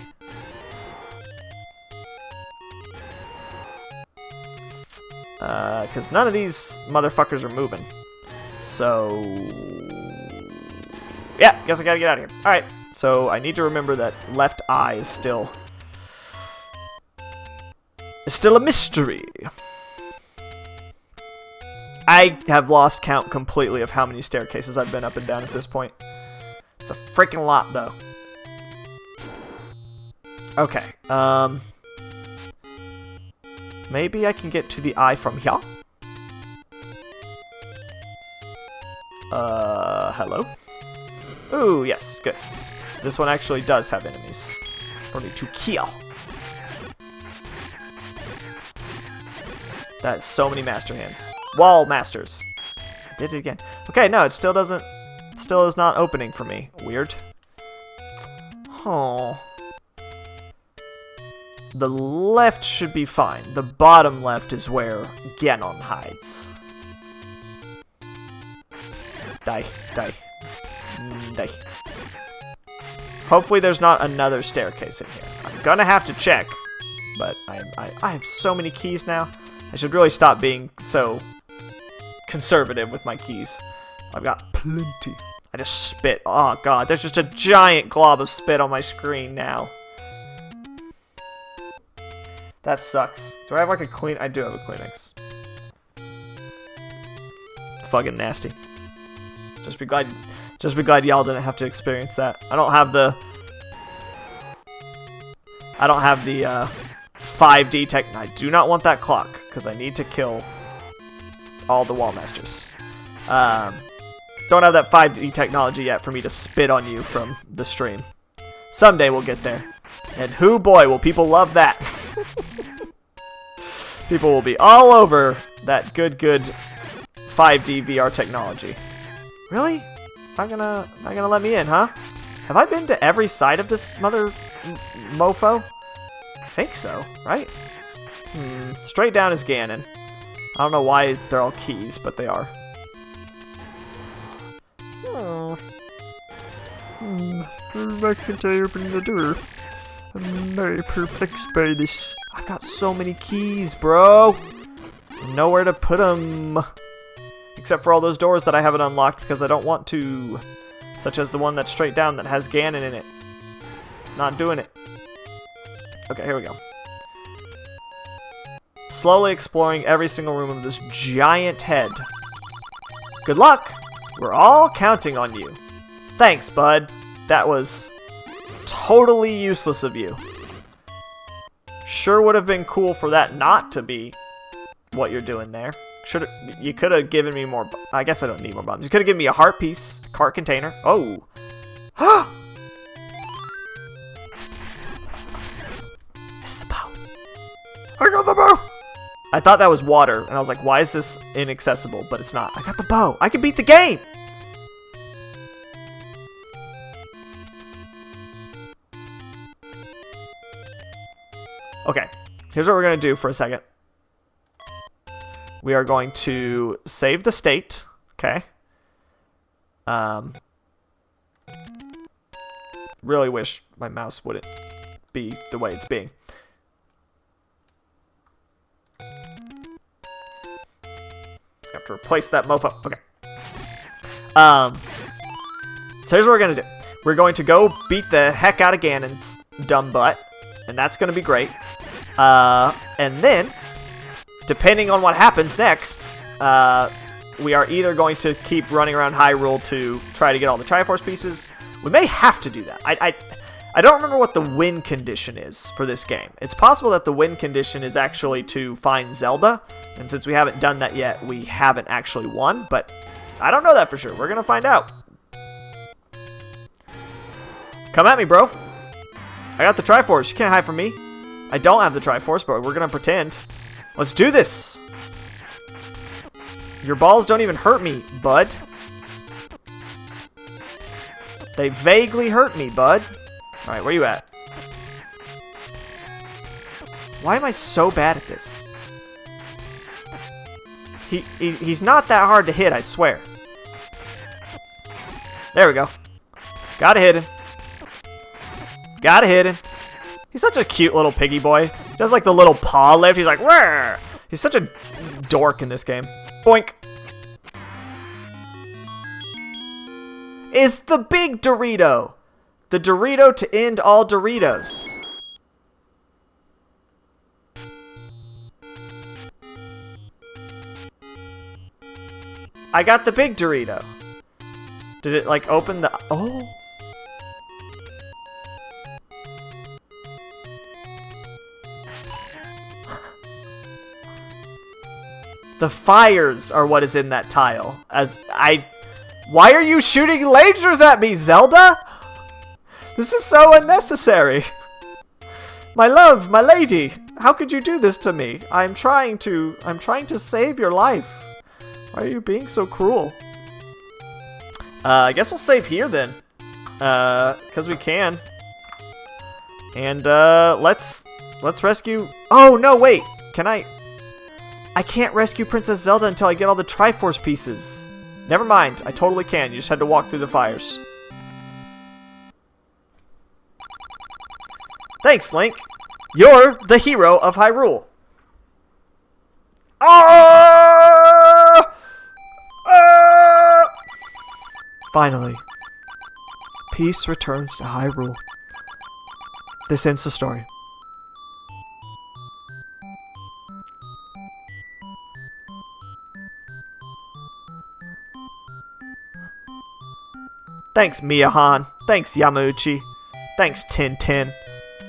[SPEAKER 1] Because none of these motherfuckers are moving. So... yeah, guess I gotta get out of here. Alright, so I need to remember that left eye is still a mystery. I have lost count completely of how many staircases I've been up and down at this point. It's a freaking lot, though. Okay, maybe I can get to the eye from here? Hello? Ooh, yes, good. This one actually does have enemies for me to kill. That is so many master hands. Wall masters. I did it again. Okay, no, it still is not opening for me. Weird. Oh. The left should be fine. The bottom left is where Ganon hides. Die. Die. Die. Hopefully there's not another staircase in here. I'm gonna have to check, but I have so many keys now. I should really stop being so conservative with my keys. I've got plenty. I just spit. Oh, God. There's just a giant glob of spit on my screen now. That sucks. Do I have like a clean? I do have a Kleenex. Fucking nasty. Just be glad y'all didn't have to experience that. I don't have the 5D tech. I do not want that clock because I need to kill all the wall masters. Don't have that 5D technology yet for me to spit on you from the stream. Someday we'll get there. And hoo boy, will people love that. People will be all over that good 5D VR technology. Really? Not gonna let me in, huh? Have I been to every side of this mother mofo? I think so, right? Straight down is Ganon. I don't know why they're all keys, but they are. Oh. I can't open the door. I'm very perplexed by this. I've got so many keys, bro. Nowhere to put them. Except for all those doors that I haven't unlocked because I don't want to. Such as the one that's straight down that has Ganon in it. Not doing it. Okay, here we go. Slowly exploring every single room of this giant head. Good luck! We're all counting on you. Thanks, bud. That was totally useless of you. Sure would have been cool for that not to be what you're doing there. You could have given me more. I guess I don't need more bombs. You could have given me a heart piece, cart container. Oh. It's the bow. I got the bow. I thought that was water, and I was like, why is this inaccessible? But it's not. I got the bow. I can beat the game. Okay. Here's what we're going to do for a second. We are going to save the state. Okay. Really wish my mouse wouldn't be the way it's being. Have to replace that mofo. Okay. So here's what we're gonna do. We're going to go beat the heck out of Ganon's dumb butt, and that's gonna be great. And then, depending on what happens next, we are either going to keep running around Hyrule to try to get all the Triforce pieces. We may have to do that. I don't remember what the win condition is for this game. It's possible that the win condition is actually to find Zelda, and since we haven't done that yet, we haven't actually won, but I don't know that for sure. We're going to find out. Come at me, bro. I got the Triforce. You can't hide from me. I don't have the Triforce, but we're going to pretend. Let's do this. Your balls don't even hurt me, bud. They vaguely hurt me, bud. Alright, where you at? Why am I so bad at this? He's not that hard to hit, I swear. There we go. Gotta hit him. Gotta hit him. He's such a cute little piggy boy. He does like the little paw lift. He's like, "Wah!" He's such a dork in this game. Boink. Is the big Dorito. The Dorito to end all Doritos. I got the big Dorito. Did it like open the... Oh. The fires are what is in that tile. Why are you shooting lasers at me, Zelda? This is so unnecessary. My love, my lady, how could you do this to me? I'm trying to save your life. Why are you being so cruel? I guess we'll save here then. Cause we can. And let's rescue. Oh no, wait. Can I can't rescue Princess Zelda until I get all the Triforce pieces. Never mind, I totally can. You just had to walk through the fires. Thanks, Link. You're the hero of Hyrule. Finally, peace returns to Hyrule. This ends the story. Thanks, Miyahan. Thanks, Yamauchi. Thanks, Tintin.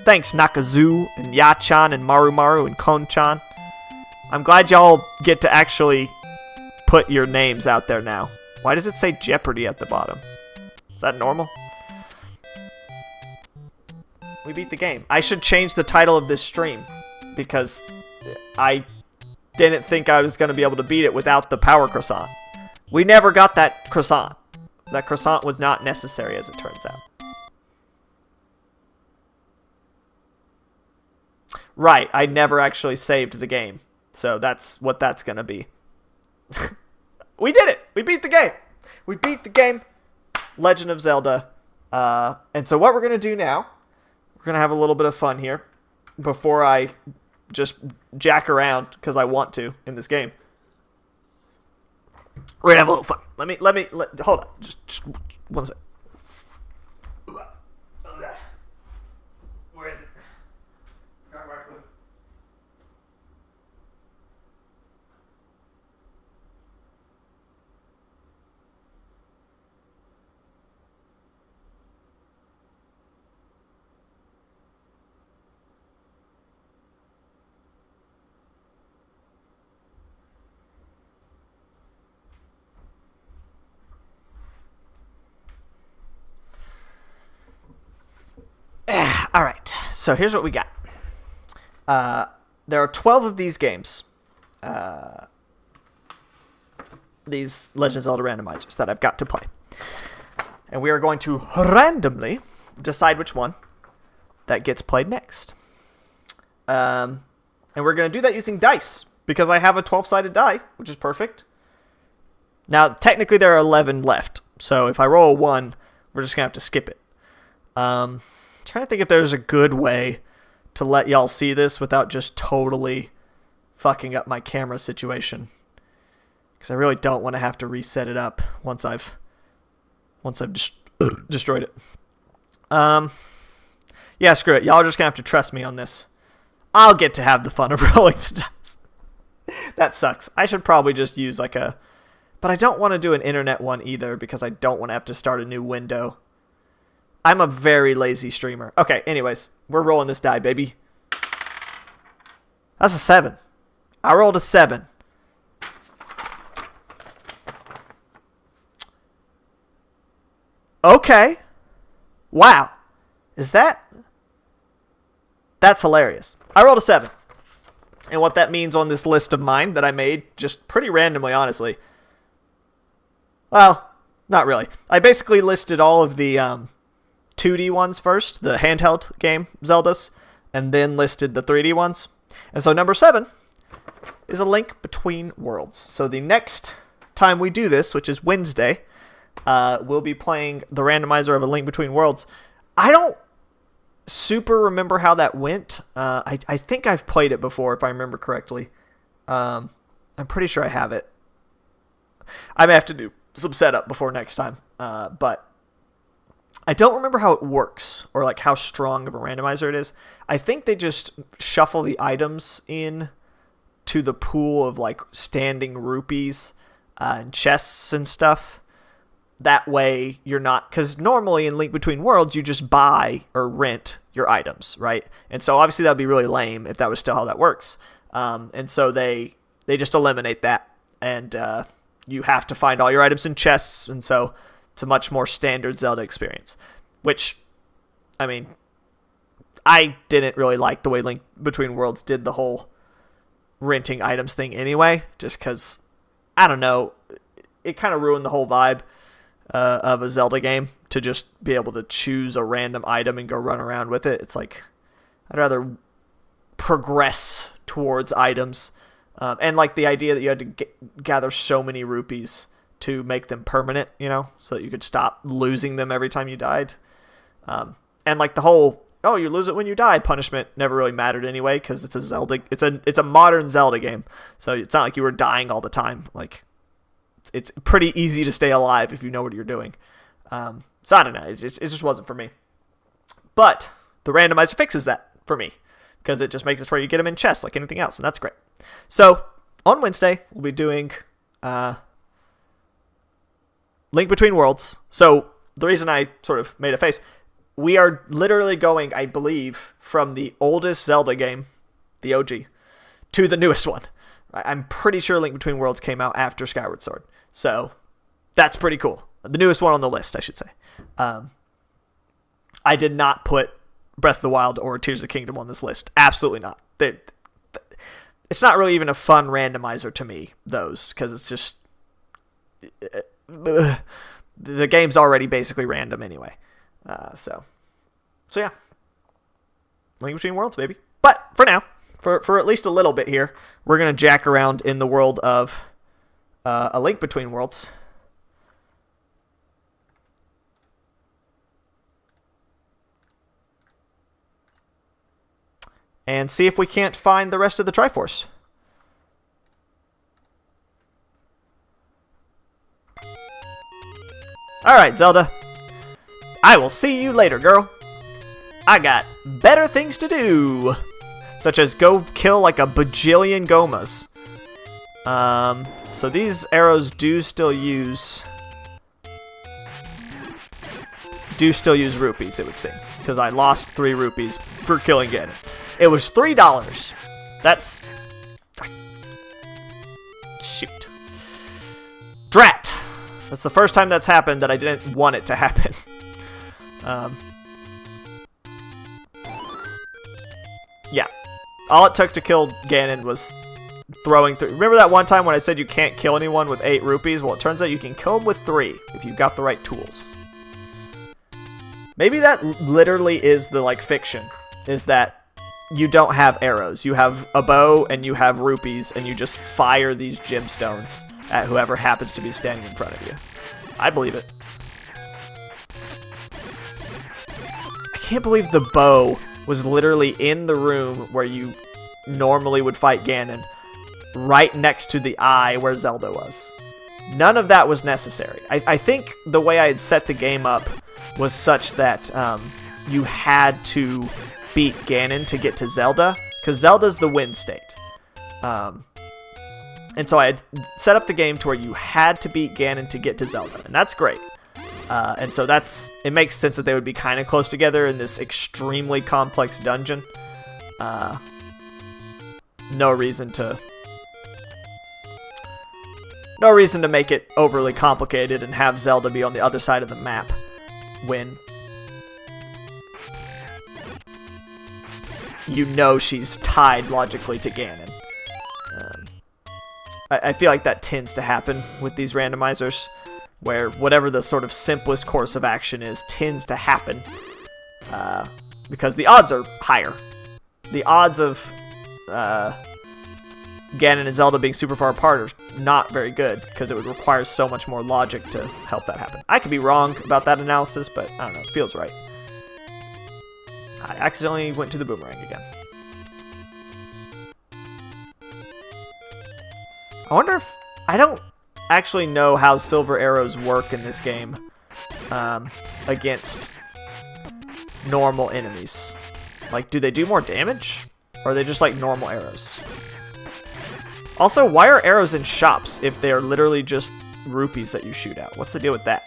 [SPEAKER 1] Thanks, Nakazu and Yachan and Marumaru and Konchan. I'm glad y'all get to actually put your names out there now. Why does it say Jeopardy at the bottom? Is that normal? We beat the game. I should change the title of this stream because I didn't think I was going to be able to beat it without the power croissant. We never got that croissant. That croissant was not necessary, as it turns out. Right, I never actually saved the game. So that's what that's going to be. We did it! We beat the game! We beat the game. Legend of Zelda. And so what we're going to do now, we're going to have a little bit of fun here before I just jack around, because I want to in this game. We're going to have a little fun. Hold on. Just one sec. Where is it? Got my clue. All right, so here's what we got. There are 12 of these games, these Legend of Zelda randomizers that I've got to play. And we are going to randomly decide which one that gets played next. And we're going to do that using dice, because I have a 12-sided die, which is perfect. Now, technically there are 11 left, so if I roll a 1, we're just going to have to skip it. Trying to think if there's a good way to let y'all see this without just totally fucking up my camera situation, because I really don't want to have to reset it up once I've destroyed it. Yeah, screw it. Y'all are just gonna have to trust me on this. I'll get to have the fun of rolling the dice. That sucks. I should probably just use but I don't want to do an internet one either, because I don't want to have to start a new window. I'm a very lazy streamer. Okay, anyways, we're rolling this die, baby. That's a 7. I rolled a 7. Okay. Wow. That's hilarious. I rolled a 7. And what that means on this list of mine that I made, just pretty randomly, honestly. Well, not really. I basically listed all of the 2D ones first, the handheld game Zeldas, and then listed the 3D ones. And so number 7 is A Link Between Worlds. So the next time we do this, which is Wednesday, we'll be playing the randomizer of A Link Between Worlds. I don't super remember how that went. I think I've played it before, if I remember correctly. I'm pretty sure I have it. I may have to do some setup before next time, but I don't remember how it works, or like how strong of a randomizer it is. I think they just shuffle the items in to the pool of like standing rupees and chests and stuff. That way you're not, because normally in Link Between Worlds you just buy or rent your items, right? And so obviously that would be really lame if that was still how that works. And so they just eliminate that, and you have to find all your items in chests, and so it's a much more standard Zelda experience, which, I mean, I didn't really like the way Link Between Worlds did the whole renting items thing anyway, just because, I don't know, it kind of ruined the whole vibe of a Zelda game to just be able to choose a random item and go run around with it. It's like, I'd rather progress towards items, and like the idea that you had to gather so many rupees to make them permanent, you know, so that you could stop losing them every time you died. And like the whole, oh, you lose it when you die punishment never really mattered anyway, because it's a Zelda, it's a modern Zelda game, so it's not like you were dying all the time. Like, it's pretty easy to stay alive if you know what you're doing. So I don't know. It just wasn't for me. But the randomizer fixes that for me, because it just makes it where you get them in chests like anything else, and that's great. So on Wednesday, we'll be doing Link Between Worlds. So the reason I sort of made a face, we are literally going, I believe, from the oldest Zelda game, the OG, to the newest one. I'm pretty sure Link Between Worlds came out after Skyward Sword. So that's pretty cool. The newest one on the list, I should say. I did not put Breath of the Wild or Tears of the Kingdom on this list. Absolutely not. It's not really even a fun randomizer to me, those, because it's just... the game's already basically random anyway. So yeah. Link Between Worlds, baby. But for now, for at least a little bit here, we're going to jack around in the world of A Link Between Worlds. And see if we can't find the rest of the Triforce. Alright, Zelda. I will see you later, girl. I got better things to do. Such as go kill like a bajillion Gomas. So these arrows do still use rupees, it would seem. Because I lost 3 rupees for killing Ganon. It was $3. That's... Shoot. Drat! That's the first time that's happened that I didn't want it to happen. Yeah. All it took to kill Ganon was throwing through... Remember that one time when I said you can't kill anyone with 8 rupees? Well, it turns out you can kill them with 3 if you've got the right tools. Maybe that literally is the, like, fiction. Is that you don't have arrows. You have a bow and you have rupees and you just fire these gemstones at whoever happens to be standing in front of you. I believe it. I can't believe the bow was literally in the room where you normally would fight Ganon, right next to the eye where Zelda was. None of that was necessary. I think the way I had set the game up was such that you had to beat Ganon to get to Zelda, because Zelda's the win state. And so I had set up the game to where you had to beat Ganon to get to Zelda, and that's great. And so it makes sense that they would be kind of close together in this extremely complex dungeon. No reason to make it overly complicated and have Zelda be on the other side of the map when you know she's tied logically to Ganon. I feel like that tends to happen with these randomizers, where whatever the sort of simplest course of action is tends to happen, because the odds are higher. The odds of Ganon and Zelda being super far apart are not very good, because it would require so much more logic to help that happen. I could be wrong about that analysis, but I don't know, it feels right. I accidentally went to the boomerang again. I wonder if... I don't actually know how silver arrows work in this game against normal enemies. Like, do they do more damage? Or are they just like normal arrows? Also, why are arrows in shops if they're literally just rupees that you shoot out? What's the deal with that?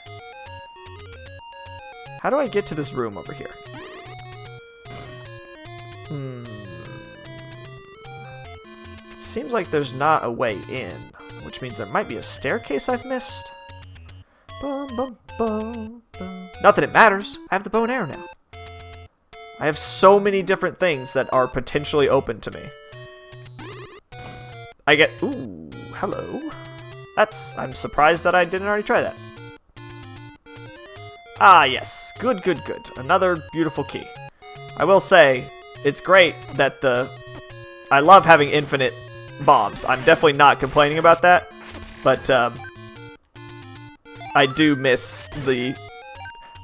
[SPEAKER 1] How do I get to this room over here? Seems like there's not a way in, which means there might be a staircase I've missed. Bum, bum, bum, bum. Not that it matters. I have the bow and arrow now. I have so many different things that are potentially open to me. I get... Ooh, hello. I'm surprised that I didn't already try that. Ah, yes. Good, good, good. Another beautiful key. I will say, it's great that I love having infinite bombs. I'm definitely not complaining about that, but I do miss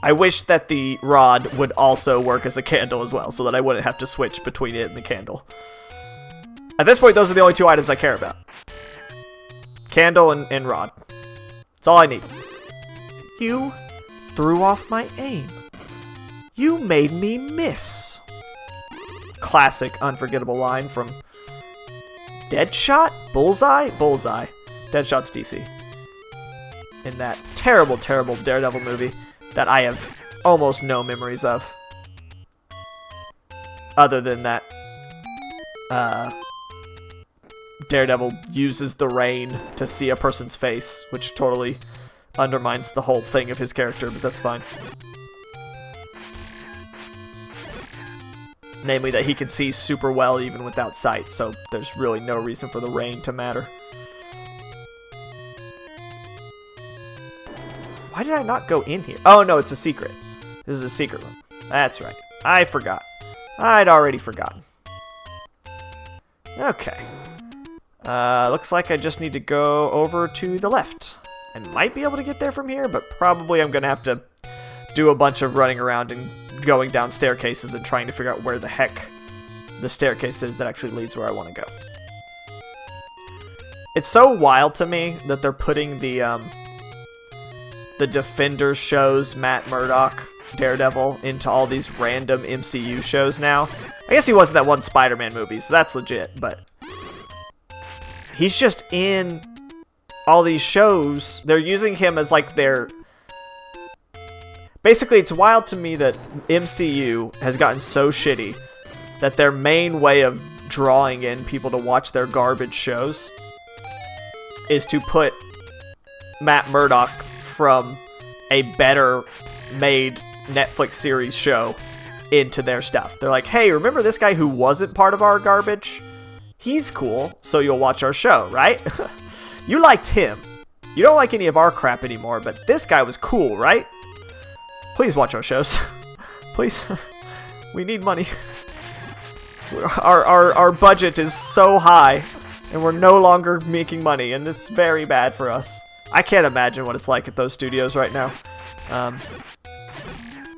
[SPEAKER 1] I wish that the rod would also work as a candle as well, so that I wouldn't have to switch between it and the candle. At this point, those are the only 2 items I care about. Candle and rod. That's all I need. You threw off my aim. You made me miss. Classic unforgettable line from Deadshot? Bullseye? Bullseye. Deadshot's DC. In that terrible, terrible Daredevil movie that I have almost no memories of. Other than that, Daredevil uses the rain to see a person's face, which totally undermines the whole thing of his character, but that's fine. Namely that he can see super well even without sight, so there's really no reason for the rain to matter. Why did I not go in here? Oh no, it's a secret. This is a secret room. That's right. I forgot. I'd already forgotten. Okay. Looks like I just need to go over to the left. I might be able to get there from here, but probably I'm going to have to do a bunch of running around and going down staircases and trying to figure out where the heck the staircase is that actually leads where I want to go. It's so wild to me that they're putting the Defenders shows, Matt Murdock, Daredevil, into all these random MCU shows now. I guess he was in that one Spider-Man movie, so that's legit, but he's just in all these shows. They're using him as like their... Basically, it's wild to me that MCU has gotten so shitty that their main way of drawing in people to watch their garbage shows is to put Matt Murdock from a better made Netflix series show into their stuff. They're like, hey, remember this guy who wasn't part of our garbage? He's cool, so you'll watch our show, right? You liked him. You don't like any of our crap anymore, but this guy was cool, right? Please watch our shows. Please. We need money. Our budget is so high, and we're no longer making money, and it's very bad for us. I can't imagine what it's like at those studios right now.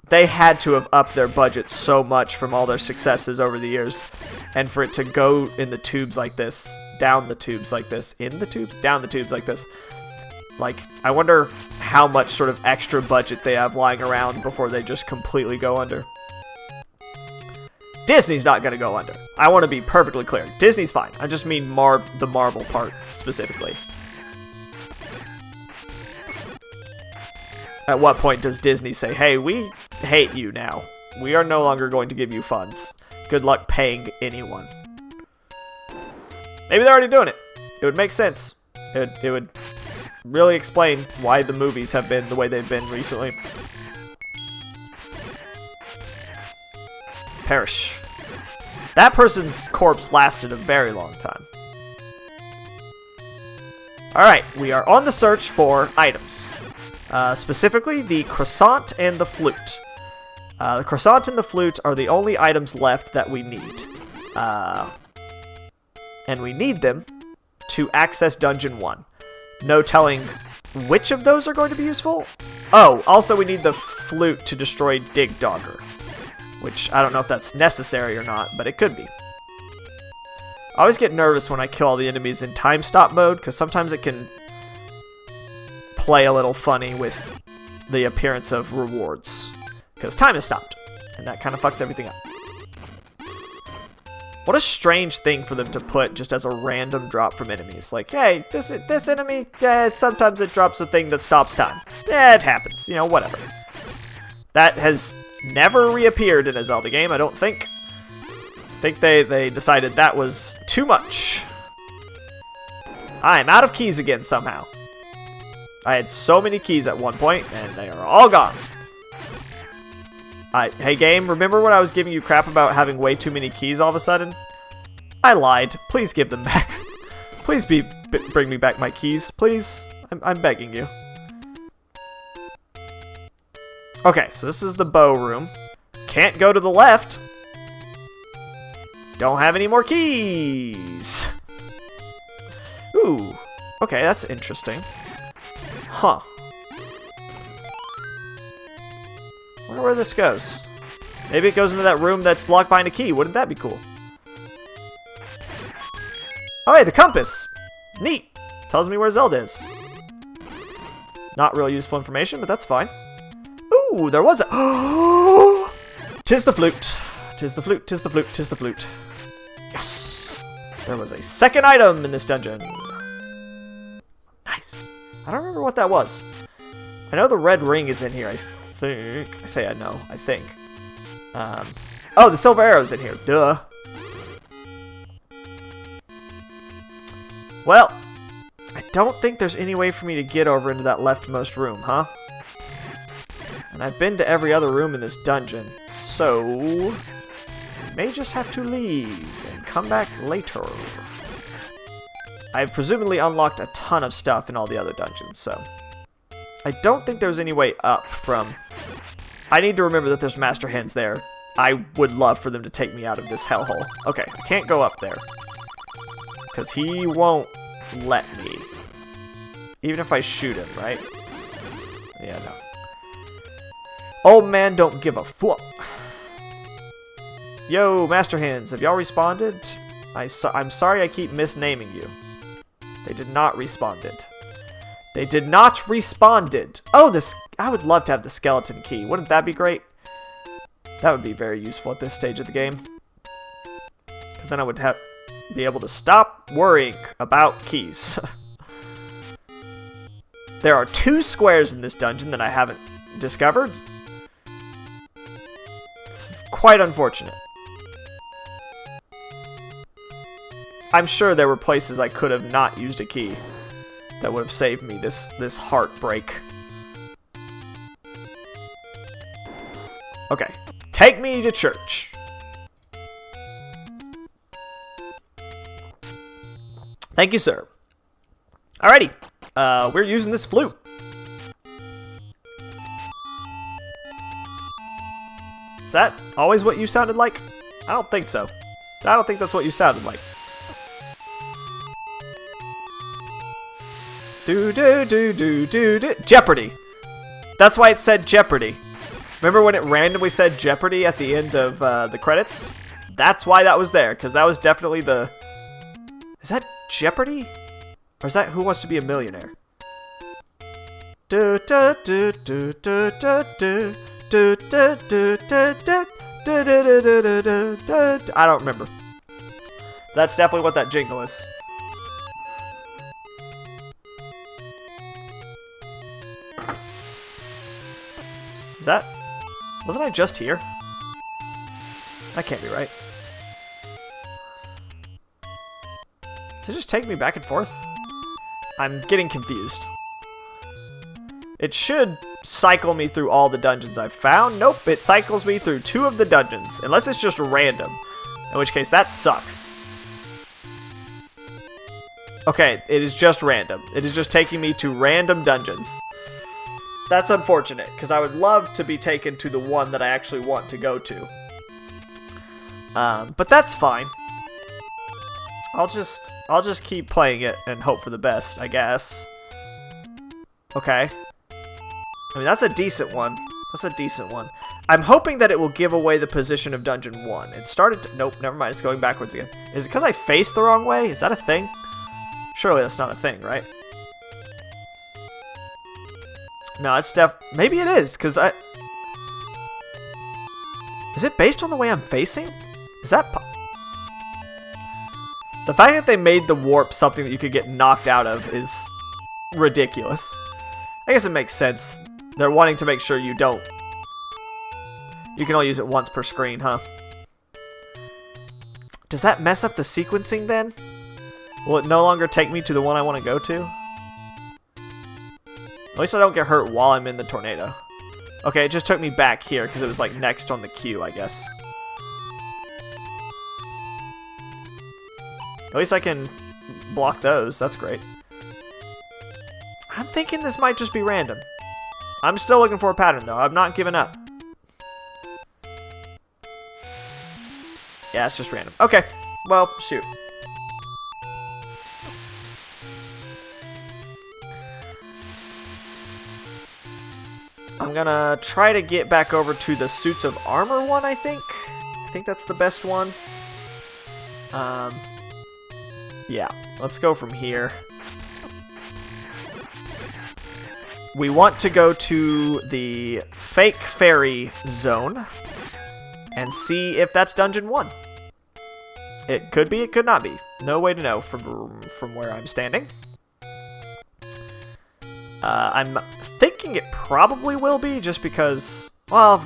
[SPEAKER 1] They had to have upped their budget so much from all their successes over the years, and for it to go in the tubes like this, down the tubes like this, in the tubes, down the tubes like this. Like, I wonder how much sort of extra budget they have lying around before they just completely go under. Disney's not going to go under. I want to be perfectly clear. Disney's fine. I just mean the Marvel part specifically. At what point does Disney say, hey, we hate you now. We are no longer going to give you funds. Good luck paying anyone. Maybe they're already doing it. It would make sense. It would really explain why the movies have been the way they've been recently. Perish. That person's corpse lasted a very long time. Alright, we are on the search for items. Specifically, the Croissant and the Flute. The Croissant and the Flute are the only items left that we need. And we need them to access Dungeon 1. No telling which of those are going to be useful. Oh, also we need the Flute to destroy Dig Dogger. Which, I don't know if that's necessary or not, but it could be. I always get nervous when I kill all the enemies in time stop mode, because sometimes it can play a little funny with the appearance of rewards. Because time is stopped, and that kind of fucks everything up. What a strange thing for them to put just as a random drop from enemies. Like, hey, this enemy, sometimes it drops a thing that stops time. It happens, you know, whatever. That has never reappeared in a Zelda game, I don't think. I think they decided that was too much. I am out of keys again somehow. I had so many keys at one point, and they are all gone. Hey game, remember when I was giving you crap about having way too many keys all of a sudden? I lied. Please give them back. Please bring me back my keys, please. I'm begging you. Okay, so this is the bow room. Can't go to the left. Don't have any more keys. Ooh. Okay, that's interesting. Huh. Wonder where this goes. Maybe it goes into that room that's locked behind a key. Wouldn't that be cool? Oh, hey, the compass. Neat. Tells me where Zelda is. Not real useful information, but that's fine. Ooh, there was a... Tis the flute. Tis the flute, tis the flute, tis the flute. Yes! There was a second item in this dungeon. Nice. I don't remember what that was. I know the red ring is in here, I think. I say I know, I think. Oh, the silver arrow's in here. Duh. Well, I don't think there's any way for me to get over into that leftmost room, huh? And I've been to every other room in this dungeon, so... I may just have to leave and come back later. I've presumably unlocked a ton of stuff in all the other dungeons, so... I don't think there's any way up from... I need to remember that there's Master Hands there. I would love for them to take me out of this hellhole. Okay, I can't go up there. Because he won't let me. Even if I shoot him, right? Yeah, no. Old man don't give a fuck. Yo, Master Hands, have y'all responded? I'm sorry I keep misnaming you. They did not responded. They did not responded. Oh, this... I would love to have the skeleton key. Wouldn't that be great? That would be very useful at this stage of the game. Because then I would be able to stop worrying about keys. There are 2 squares in this dungeon that I haven't discovered. It's quite unfortunate. I'm sure there were places I could have not used a key that would have saved me this heartbreak. Okay. Take me to church. Thank you, sir. Alrighty. We're using this flute. Is that always what you sounded like? I don't think so. I don't think that's what you sounded like. Do. Jeopardy! That's why it said Jeopardy. Remember when it randomly said Jeopardy at the end of the credits? That's why that was there, because that was definitely the... Is that Jeopardy? Or is that Who Wants to Be a Millionaire? I don't remember. That's definitely what that jingle is. Is that... Wasn't I just here? That can't be right. Does it just take me back and forth? I'm getting confused. It should cycle me through all the dungeons I've found. Nope, it cycles me through 2 of the dungeons. Unless it's just random. In which case, that sucks. Okay, it is just random. It is just taking me to random dungeons. That's unfortunate, because I would love to be taken to the one that I actually want to go to. But that's fine. I'll just keep playing it and hope for the best, I guess. Okay. I mean, that's a decent one. That's a decent one. I'm hoping that it will give away the position of Dungeon 1. It started to... Nope, never mind. It's going backwards again. Is it because I faced the wrong way? Is that a thing? Surely that's not a thing, right? No, it's maybe it is, because I... Is it based on the way I'm facing? Is that... The fact that they made the warp something that you could get knocked out of is ridiculous. I guess it makes sense. They're wanting to make sure you don't... You can only use it once per screen, huh? Does that mess up the sequencing then? Will it no longer take me to the one I want to go to? At least I don't get hurt while I'm in the tornado. Okay, it just took me back here because it was like next on the queue, I guess. At least I can block those. That's great. I'm thinking this might just be random. I'm still looking for a pattern, though. I'm not giving up. Yeah, it's just random. Okay. Well, shoot. I'm gonna try to get back over to the suits of armor one, I think. I think that's the best one. Yeah, let's go from here. we want to go to the fake fairy zone and see if that's dungeon 1. It could be, it could not be. No way to know from where I'm standing. I'm thinking it probably will be, just because, well,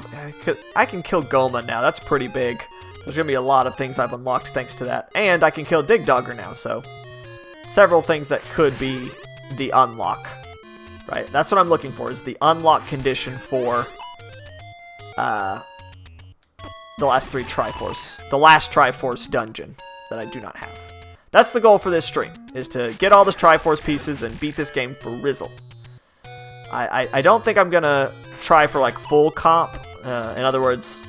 [SPEAKER 1] I can kill Goma now. That's pretty big. There's going to be a lot of things I've unlocked thanks to that. And I can kill Dig Dogger now, so several things that could be the unlock. Right? That's what I'm looking for, is the unlock condition for the last 3 Triforce. The last Triforce dungeon that I do not have. That's the goal for this stream, is to get all the Triforce pieces and beat this game for Rizzle. I don't think I'm going to try for like full comp. In other words,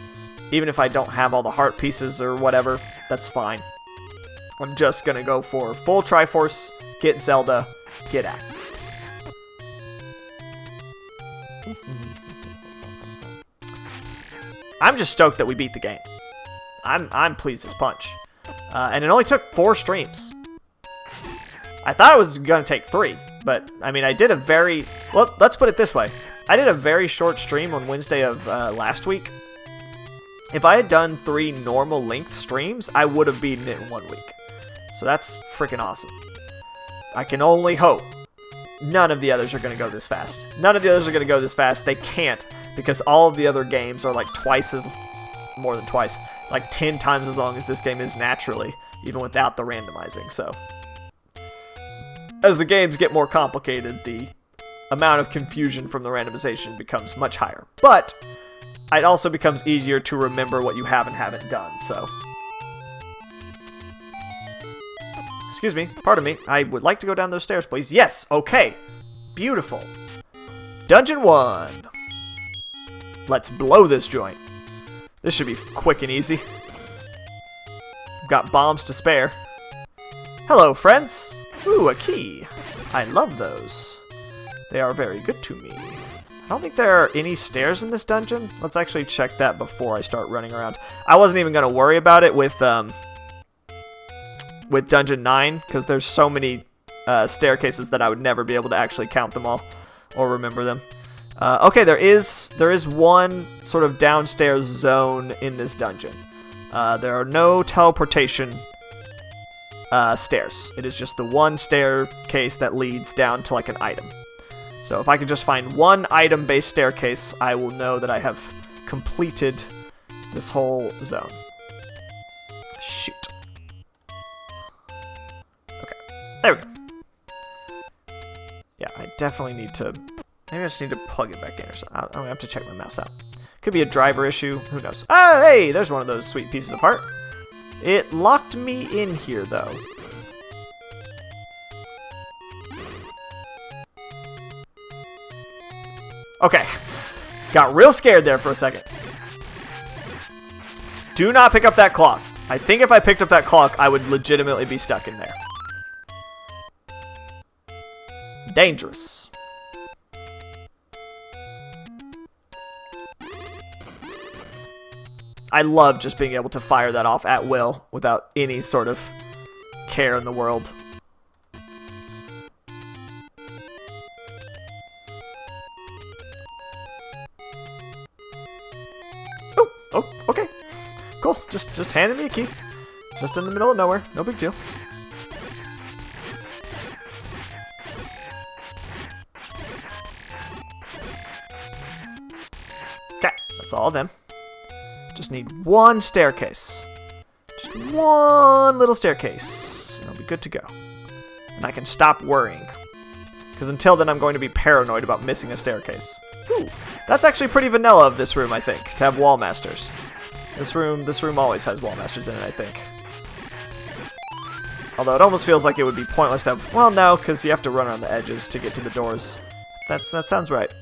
[SPEAKER 1] even if I don't have all the heart pieces or whatever, that's fine. I'm just going to go for full Triforce, get Zelda, get out. I'm just stoked that we beat the game. I'm pleased as punch. And it only took 4 streams. I thought it was going to take 3, but I mean, I did a very... Well, let's put it this way. I did a very short stream on Wednesday of last week. If I had done 3 normal length streams, I would have beaten it in 1 week. So that's freaking awesome. I can only hope none of the others are going to go this fast. None of the others are going to go this fast. They can't, because all of the other games are like more than twice, like 10 times as long as this game is naturally, even without the randomizing. So as the games get more complicated, the amount of confusion from the randomization becomes much higher. But it also becomes easier to remember what you have and haven't done, so... Excuse me, pardon me. I would like to go down those stairs, please. Yes, okay. Beautiful. Dungeon 1. Let's blow this joint. This should be quick and easy. I've got bombs to spare. Hello, friends. Ooh, a key. I love those. They are very good to me. I don't think there are any stairs in this dungeon. Let's actually check that before I start running around. I wasn't even going to worry about it with Dungeon 9, because there's so many staircases that I would never be able to actually count them all or remember them. Okay, there is one sort of downstairs zone in this dungeon. There are no teleportation stairs. It is just the one staircase that leads down to like an item. So if I can just find one item-based staircase, I will know that I have completed this whole zone. Shoot. Okay, there we go. Yeah, I definitely need to... Maybe I just need to plug it back in or something. I'm going to have to check my mouse out. Could be a driver issue. Who knows? Oh, hey! There's one of those sweet pieces of heart. It locked me in here, though. Okay. Got real scared there for a second. Do not pick up that clock. I think if I picked up that clock, I would legitimately be stuck in there. Dangerous. I love just being able to fire that off at will without any sort of care in the world. Oh, okay. Cool. Just handed me a key. Just in the middle of nowhere. No big deal. Okay, that's all of them. Just need one staircase. Just one little staircase. And I'll be good to go. And I can stop worrying. Because until then, I'm going to be paranoid about missing a staircase. Ooh, that's actually pretty vanilla of this room, I think, to have wall masters. This room always has wall masters in it, I think. Although it almost feels like it would be pointless to have... Well, no, because you have to run around the edges to get to the doors. That sounds right.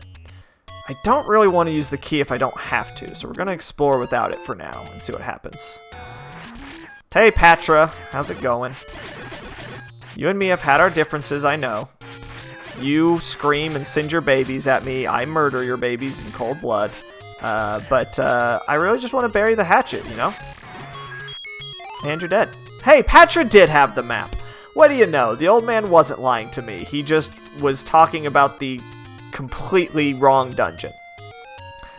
[SPEAKER 1] I don't really want to use the key if I don't have to, so we're going to explore without it for now and see what happens. Hey, Patra. How's it going? You and me have had our differences, I know. You scream and send your babies at me. I murder your babies in cold blood. But I really just want to bury the hatchet, you know? And you're dead. Hey, Patra did have the map. What do you know? The old man wasn't lying to me. He just was talking about the completely wrong dungeon.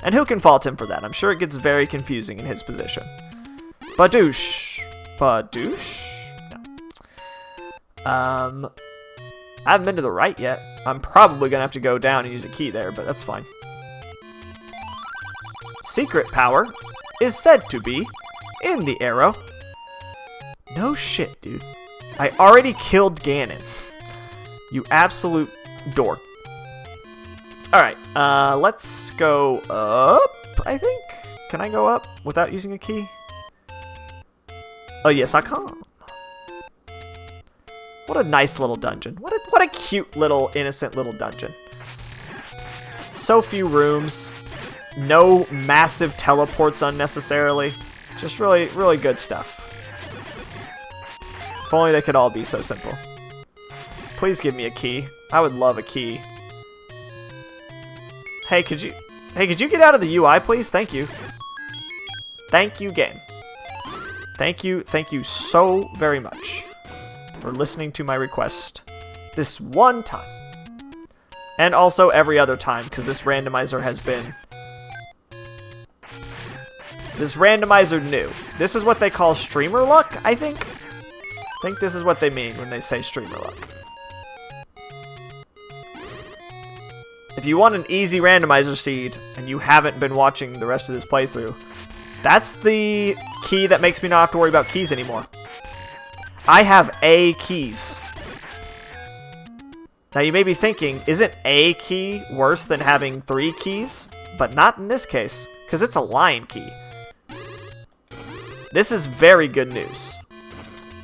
[SPEAKER 1] And who can fault him for that? I'm sure it gets very confusing in his position. Badoosh. Badoosh? No. I haven't been to the right yet. I'm probably going to have to go down and use a key there, but that's fine. Secret power is said to be in the arrow. No shit, dude. I already killed Ganon. You absolute dork. Alright, let's go up, I think? Can I go up without using a key? Oh, yes, I can. What a nice little dungeon. What a cute little, innocent little dungeon. So few rooms. No massive teleports unnecessarily. Just really, really good stuff. If only they could all be so simple. Please give me a key. I would love a key. Hey, could you get out of the UI, please? Thank you. Thank you, game. Thank you so very much for listening to my request this one time. And also every other time, because this randomizer has been... This randomizer new. This is what they call streamer luck, I think? I think this is what they mean when they say streamer luck. If you want an easy randomizer seed, and you haven't been watching the rest of this playthrough, that's the key that makes me not have to worry about keys anymore. I have A keys. Now you may be thinking, isn't A key worse than having 3 keys? But not in this case, because it's a line key. This is very good news.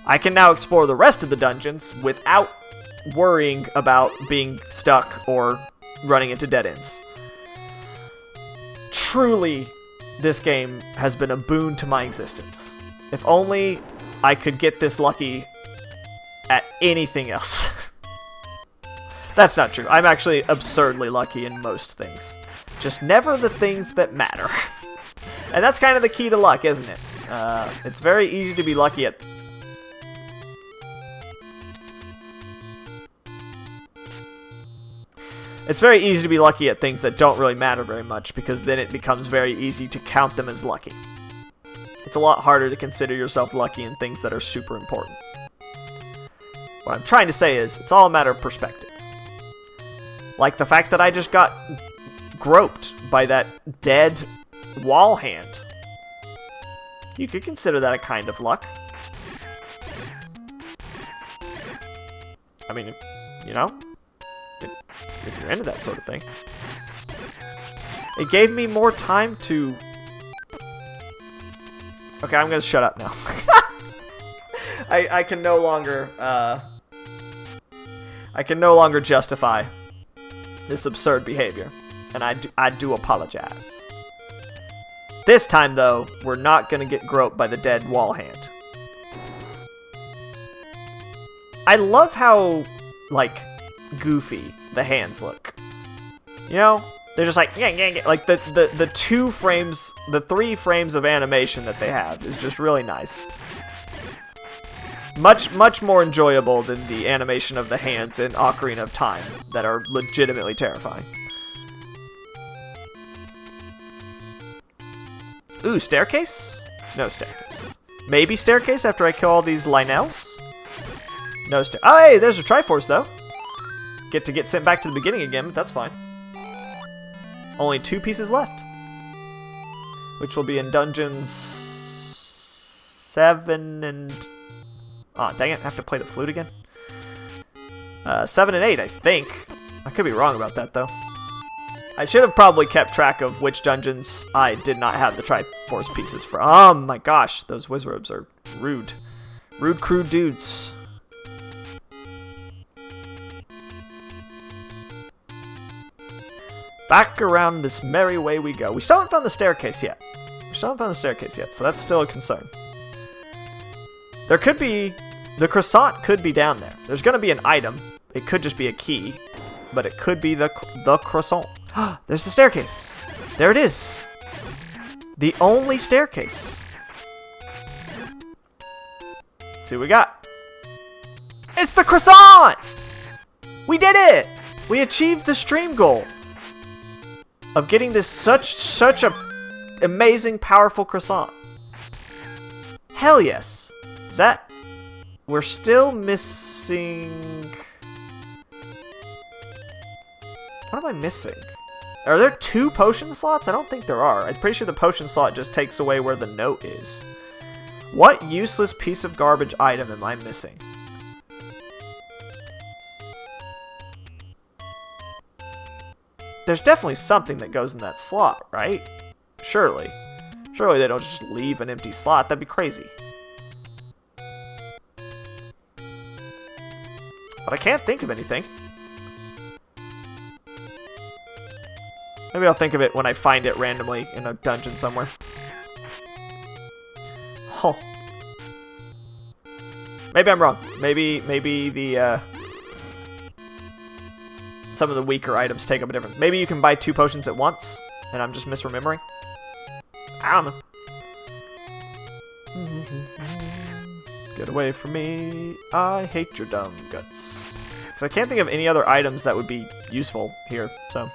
[SPEAKER 1] I can now explore the rest of the dungeons without worrying about being stuck or running into dead ends. Truly, this game has been a boon to my existence. If only I could get this lucky at anything else. That's not true. I'm actually absurdly lucky in most things. Just never the things that matter. And that's kind of the key to luck, isn't it? It's very easy to be lucky at... It's very easy to be lucky at things that don't really matter very much, because then it becomes very easy to count them as lucky. It's a lot harder to consider yourself lucky in things that are super important. What I'm trying to say is, it's all a matter of perspective. Like the fact that I just got groped by that dead wall hand. You could consider that a kind of luck. I mean, you know, if you're into that sort of thing. It gave me more time to... Okay, I'm gonna shut up now. I can no longer, I can no longer justify this absurd behavior, and I do apologize. This time, though, we're not gonna get groped by the dead wall hand. I love how, like, goofy the hands look. You know? They're just like, yeah. Like, the 2 frames, the 3 frames of animation that they have is just really nice. Much more enjoyable than the animation of the hands in Ocarina of Time that are legitimately terrifying. Ooh, staircase? No staircase. Maybe staircase after I kill all these Lynels? No stair. Oh, hey, there's a Triforce, though. Get sent back to the beginning again, but that's fine. Only 2 pieces left. Which will be in dungeons 7 and... Aw, dang it, I have to play the flute again? 7 and 8, I think. I could be wrong about that, though. I should have probably kept track of which dungeons I did not have the Triforce pieces for. Oh my gosh, those Wizrobes are rude. Rude, crude dudes. Back around this merry way we go. We still haven't found the staircase yet. So that's still a concern. There could be... The Croissant could be down there. There's going to be an item. It could just be a key. But it could be the Croissant. There's the staircase. There it is. The only staircase. Let's see what we got. It's the Croissant! We did it! We achieved the stream goal. of getting this such a amazing, powerful croissant. Hell yes. Is that... We're still missing... What am I missing? Are there 2 potion slots? I don't think there are. I'm pretty sure the potion slot just takes away where the note is. What useless piece of garbage item am I missing? There's definitely something that goes in that slot, right? Surely. Surely they don't just leave an empty slot. That'd be crazy. But I can't think of anything. Maybe I'll think of it when I find it randomly in a dungeon somewhere. Oh. Maybe I'm wrong. Maybe the some of the weaker items take up a different... Maybe you can buy 2 potions at once, and I'm just misremembering. I don't know. Get away from me. I hate your dumb guts. Because I can't think of any other items that would be useful here, so...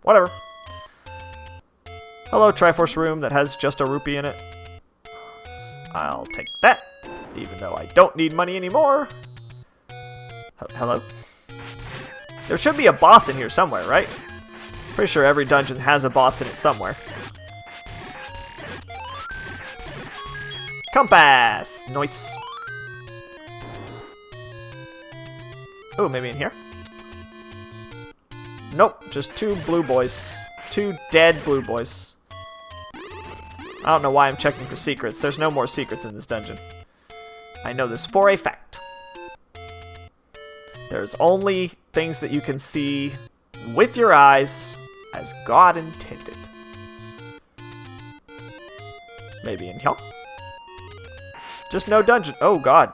[SPEAKER 1] Whatever. Hello, Triforce room that has just a rupee in it. I'll take that, even though I don't need money anymore. Hello? There should be a boss in here somewhere, right? Pretty sure every dungeon has a boss in it somewhere. Compass! Nice. Oh, maybe in here? Nope, just 2 blue boys. 2 dead blue boys. I don't know why I'm checking for secrets. There's no more secrets in this dungeon. I know this for a fact. There's only things that you can see with your eyes as God intended. Maybe in here. Just no dungeon. Oh, God.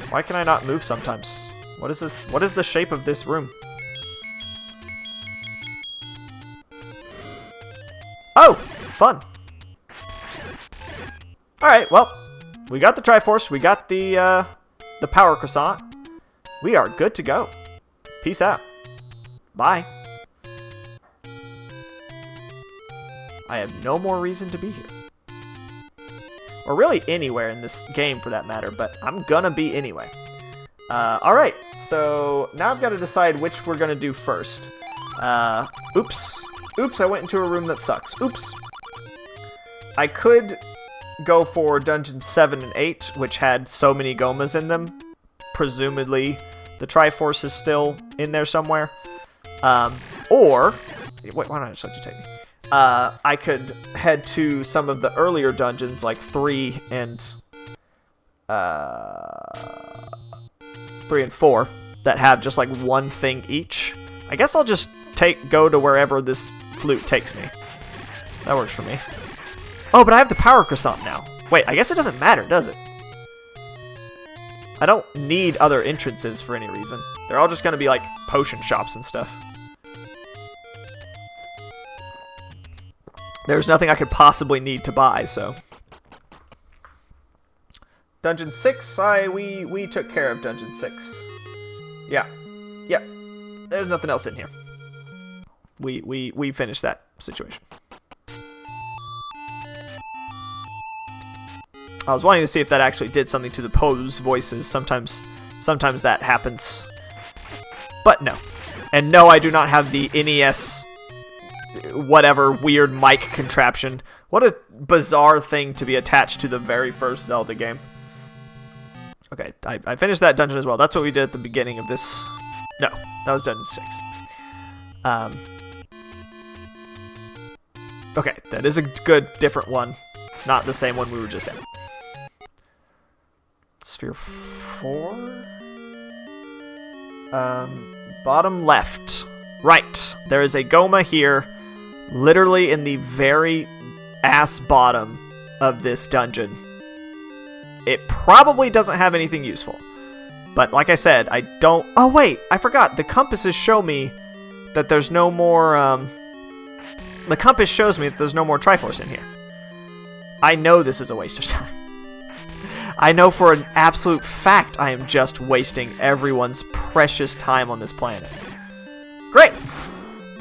[SPEAKER 1] Why can I not move sometimes? What is this? What is the shape of this room? Oh, fun. Alright, well, we got the Triforce, we got the Power Croissant. We are good to go. Peace out. Bye. I have no more reason to be here. Or really anywhere in this game for that matter, but I'm gonna be anyway. Alright, so now I've got to decide which we're gonna do first. Oops. Oops, I went into a room that sucks. Oops. I could go for Dungeon 7 and 8, which had so many Gomas in them. Presumably, the Triforce is still in there somewhere. Or... Wait, why don't I just let you take me? I could head to some of the earlier dungeons, like 3 and 4, that have just like one thing each. I guess I'll just go to wherever this flute takes me. That works for me. Oh, but I have the Power Croissant now. Wait, I guess it doesn't matter, does it? I don't need other entrances for any reason. They're all just going to be like potion shops and stuff. There's nothing I could possibly need to buy, so. Dungeon 6, we took care of Dungeon 6. Yeah. Yep. There's nothing else in here. We finished that situation. I was wanting to see if that actually did something to the pose voices. Sometimes that happens. But no. And no, I do not have the NES whatever weird mic contraption. What a bizarre thing to be attached to the very first Zelda game. Okay, I finished that dungeon as well. That's what we did at the beginning of this. No, that was Dungeon 6. Okay, that is a good, different one. It's not the same one we were just at. Sphere 4? Bottom left. Right. There is a Goma here, literally in the very ass bottom of this dungeon. It probably doesn't have anything useful. But like I said, I don't... Oh, wait! I forgot. The compasses show me that there's no more... The compass shows me that there's no more Triforce in here. I know this is a waste of time. I know for an absolute fact I am just wasting everyone's precious time on this planet. Great!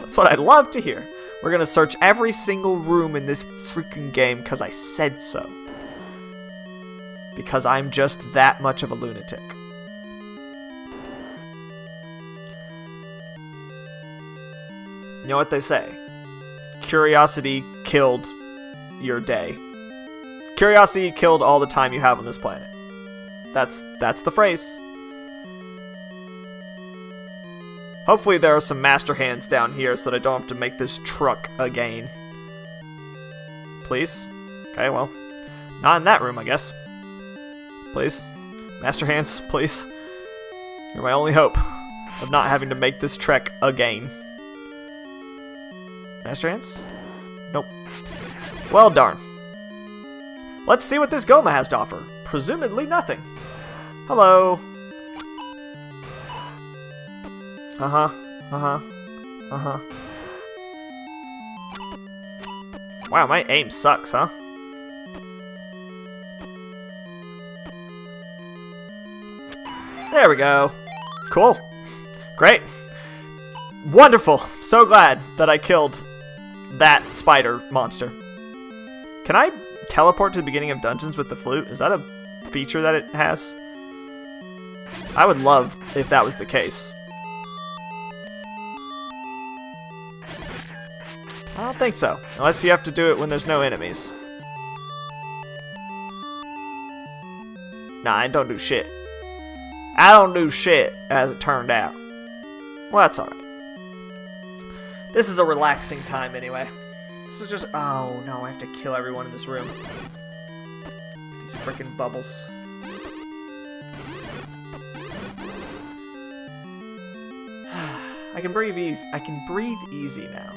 [SPEAKER 1] That's what I'd love to hear. We're gonna search every single room in this freaking game because I said so. Because I'm just that much of a lunatic. You know what they say? Curiosity killed your day. Curiosity killed all the time you have on this planet. That's the phrase. Hopefully there are some master hands down here so that I don't have to make this truck again. Please? Okay, well, not in that room, I guess. Please? Master hands, please? You're my only hope of not having to make this trek again. Master hands? Nope. Well, darn. Let's see what this Goma has to offer. Presumably nothing. Hello. Uh-huh. Uh-huh. Uh-huh. Wow, my aim sucks, huh? There we go. Cool. Great. Wonderful. So glad that I killed that spider monster. Can I teleport to the beginning of dungeons with the flute? Is that a feature that it has? I would love if that was the case. I don't think so. Unless you have to do it when there's no enemies. Nah, I don't do shit. I don't do shit, as it turned out. Well, that's alright. This is a relaxing time anyway. This is just... Oh, no, I have to kill everyone in this room. These freaking bubbles. I can breathe easy now,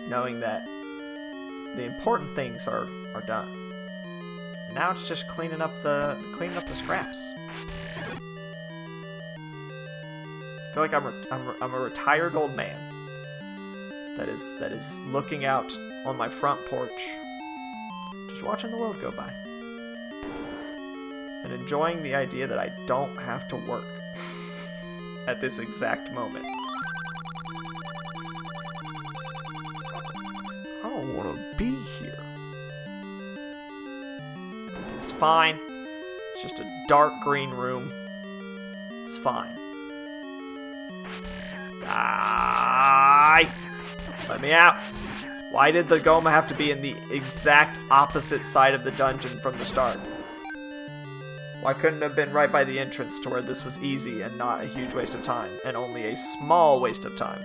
[SPEAKER 1] knowing that the important things are done. Now it's just cleaning up the scraps. I feel like I'm a retired old man that is looking out on my front porch, just watching the world go by, and enjoying the idea that I don't have to work at this exact moment. I don't want to be here. It's fine. It's just a dark green room. It's fine. Die! Let me out. Why did the Goma have to be in the exact opposite side of the dungeon from the start? Why couldn't it have been right by the entrance to where this was easy and not a huge waste of time, and only a small waste of time?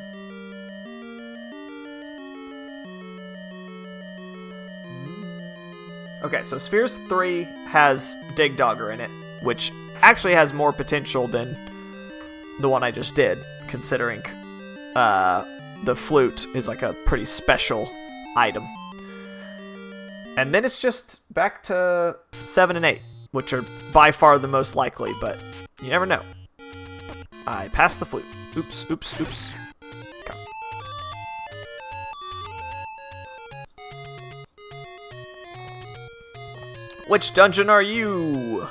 [SPEAKER 1] Okay, so Spheres 3 has Dig Dogger in it, which actually has more potential than the one I just did, considering the flute is like a pretty special item. And then it's just back to 7 and 8, which are by far the most likely, but you never know. I passed the flute. Oops, oops, oops. Go. Which dungeon are you?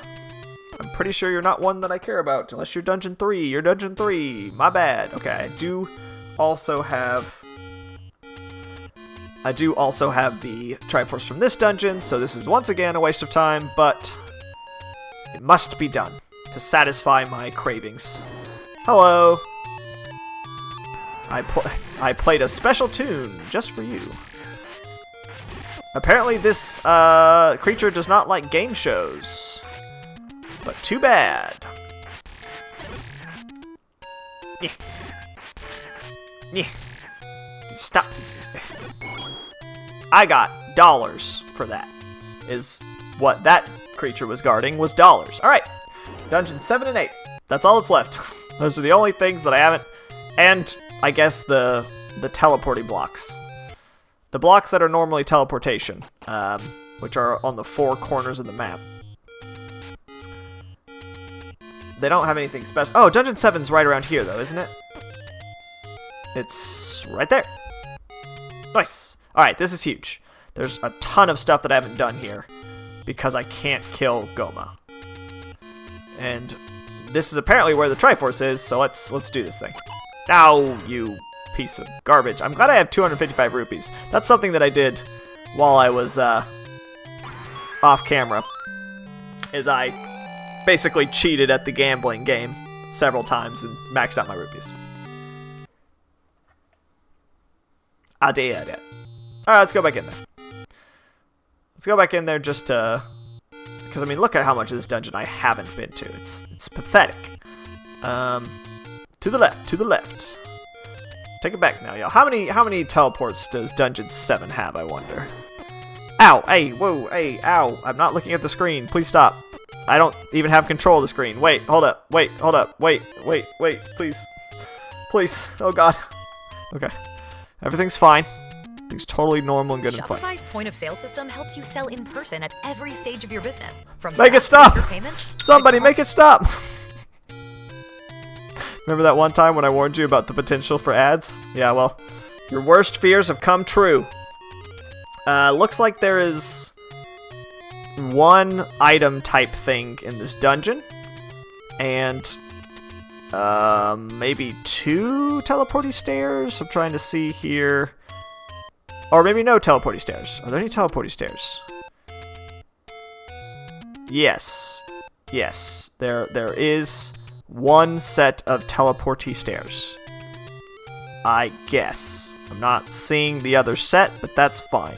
[SPEAKER 1] I'm pretty sure you're not one that I care about, unless you're Dungeon 3. You're Dungeon 3. My bad. Okay, I do also have the Triforce from this dungeon, so this is once again a waste of time, but it must be done to satisfy my cravings. Hello. I played a special tune just for you. Apparently this creature does not like game shows. But too bad. Yeah. Yeah. Stop. I got dollars for that. Is what that creature was guarding, was dollars. Alright. Dungeon 7 and 8. That's all that's left. Those are the only things that I haven't. And I guess the teleporting blocks. The blocks that are normally teleportation, which are on the 4 corners of the map. They don't have anything special. Oh, Dungeon 7's right around here, though, isn't it? It's right there. Nice. Alright, this is huge. There's a ton of stuff that I haven't done here because I can't kill Goma. And this is apparently where the Triforce is, so let's do this thing. Ow, you piece of garbage. I'm glad I have 255 rupees. That's something that I did while I was off camera, is I basically cheated at the gambling game several times and maxed out my rupees. I did it. Alright, let's go back in there. Let's go back in there just to... Because, I mean, look at how much of this dungeon I haven't been to. It's pathetic. To the left, to the left. Take it back now, y'all. How many teleports does Dungeon 7 have, I wonder? Ow! Hey, whoa, hey, ow. I'm not looking at the screen. Please stop. I don't even have control of the screen. Wait, hold up. Wait, hold up. Wait, please. Please. Oh, God. Okay. Everything's fine. Everything's totally normal and good and fine.
[SPEAKER 2] Shopify's point-of-sale system helps you sell in person at every stage of your business. From
[SPEAKER 1] make it stop!
[SPEAKER 2] Payments,
[SPEAKER 1] somebody make it stop! Remember that one time when I warned you about the potential for ads? Yeah, well, your worst fears have come true. Looks like there is one item type thing in this dungeon, and maybe 2 teleporty stairs. I'm trying to see here. Or maybe no teleporty stairs. Are there any teleporty stairs? Yes. Yes. There is one set of teleporty stairs. I guess. I'm not seeing the other set, but that's fine.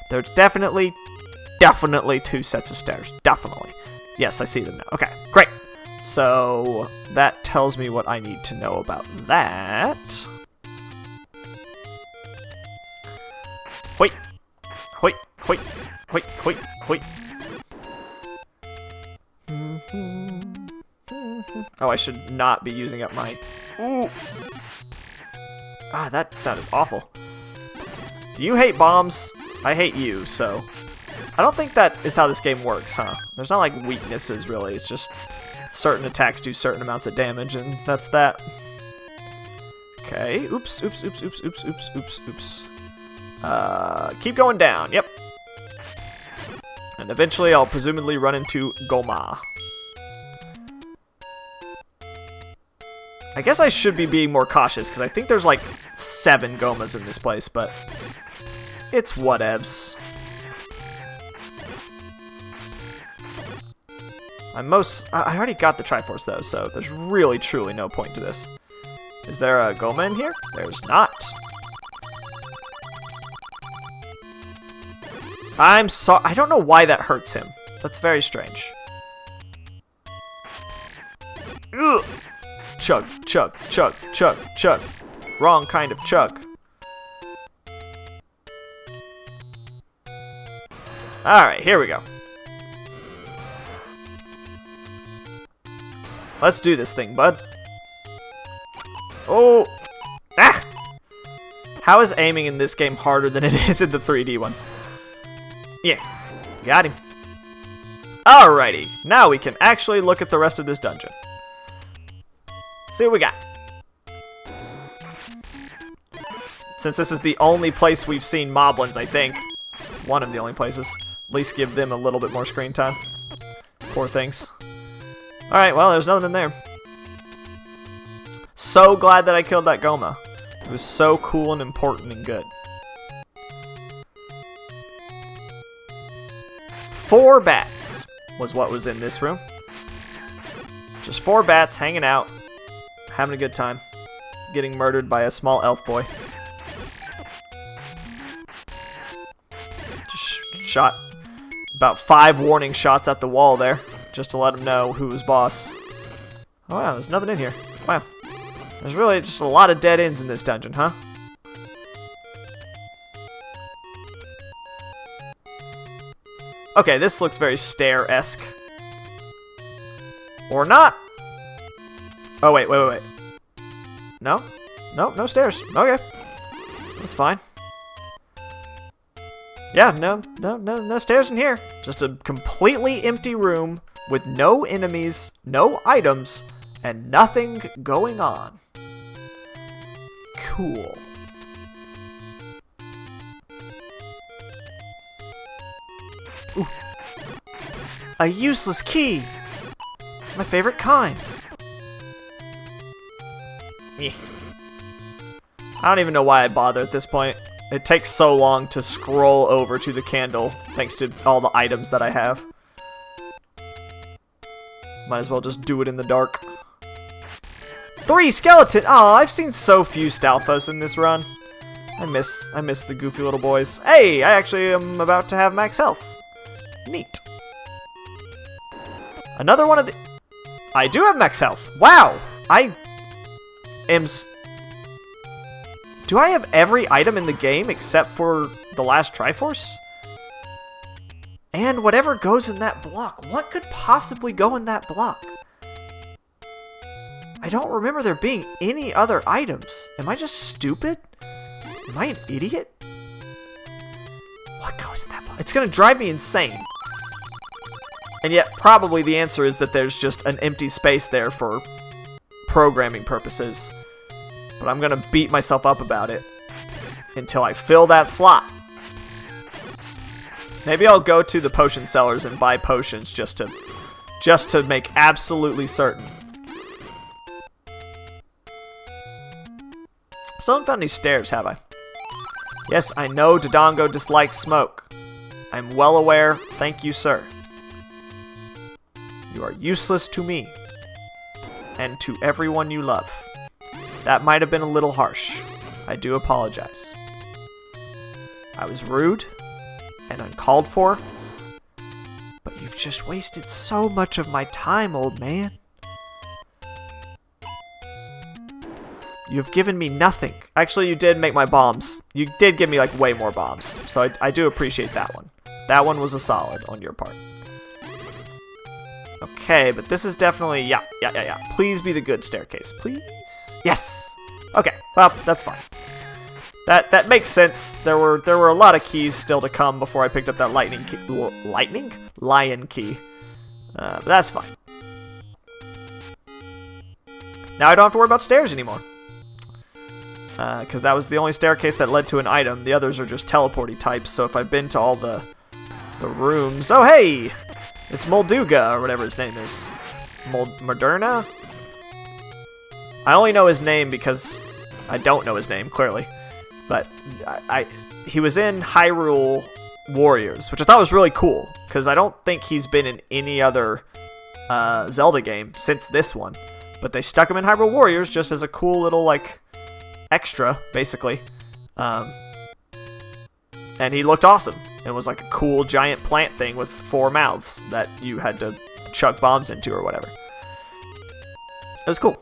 [SPEAKER 1] There's definitely 2 sets of stairs. Definitely. Yes, I see them now. Okay, great. So that tells me what I need to know about that. Wait. Wait. Wait. Wait. Wait. Wait. Oh, I should not be using up my... Ooh. Ah, that sounded awful. Do you hate bombs? I hate you, so... I don't think that is how this game works, huh? There's not, like, weaknesses, really. It's just certain attacks do certain amounts of damage, and that's that. Okay. Oops, oops, oops, oops, oops, oops, oops, oops. Keep going down. Yep. And eventually I'll presumably run into Goma. I guess I should be being more cautious, because I think there's like 7 Gomas in this place, but it's whatevs. I already got the Triforce though, so there's really truly no point to this. Is there a Goma in here? There's not. I'm sorry. I don't know why that hurts him. That's very strange. Ugh. Chug, chug, chug, chug, chug. Wrong kind of chug. Alright, here we go. Let's do this thing, bud. Oh! Ah! How is aiming in this game harder than it is in the 3D ones? Yeah, got him. Alrighty, now we can actually look at the rest of this dungeon. See what we got. Since this is the only place we've seen moblins, I think. One of the only places. At least give them a little bit more screen time. Poor things. Alright, well, there's nothing in there. So glad that I killed that Goma. It was so cool and important and good. 4 bats was what was in this room. Just 4 bats hanging out, having a good time, getting murdered by a small elf boy. Just shot about 5 warning shots at the wall there, just to let him know who was boss. Oh wow, there's nothing in here. Wow. There's really just a lot of dead ends in this dungeon, huh? Okay, this looks very stair-esque. Or not. Oh, wait. No? No, no stairs. Okay. That's fine. Yeah, no stairs in here. Just a completely empty room with no enemies, no items, and nothing going on. Cool. Ooh. A useless key! My favorite kind. Yeah. I don't even know why I bother at this point. It takes so long to scroll over to the candle, thanks to all the items that I have. Might as well just do it in the dark. 3 skeleton! Oh, I've seen so few Stalfos in this run. I miss the goofy little boys. Hey, I actually am about to have max health. Neat. Another one of the... I do have max health. Wow! I am... Do I have every item in the game except for the last Triforce? And whatever goes in that block. What could possibly go in that block? I don't remember there being any other items. Am I just stupid? Am I an idiot? What goes in that block? It's gonna drive me insane. And yet, probably the answer is that there's just an empty space there for programming purposes. But I'm gonna beat myself up about it until I fill that slot. Maybe I'll go to the potion sellers and buy potions just to make absolutely certain. Still haven't found any stairs, have I? Yes, I know Dodongo dislikes smoke. I'm well aware. Thank you, sir. You are useless to me. And to everyone you love. That might have been a little harsh. I do apologize. I was rude and uncalled for. But you've just wasted so much of my time, old man. You've given me nothing. Actually, you did make my bombs. You did give me, like, way more bombs. So I do appreciate that one. That one was a solid on your part. Okay, but this is definitely... Yeah. Please be the good staircase. Please? Yes! Okay, well, that's fine. That makes sense. There were a lot of keys still to come before I picked up that lightning key. Lion key. But that's fine. Now I don't have to worry about stairs anymore. Because that was the only staircase that led to an item. The others are just teleporty types, so if I've been to all the rooms... Oh, hey! It's Molduga, or whatever his name is. Moderna? I only know his name because I don't know his name, clearly. But he was in Hyrule Warriors, which I thought was really cool, because I don't think he's been in any other Zelda game since this one. But they stuck him in Hyrule Warriors just as a cool little, like, extra, basically. And he looked awesome. It was like a cool giant plant thing with 4 mouths that you had to chuck bombs into or whatever. It was cool.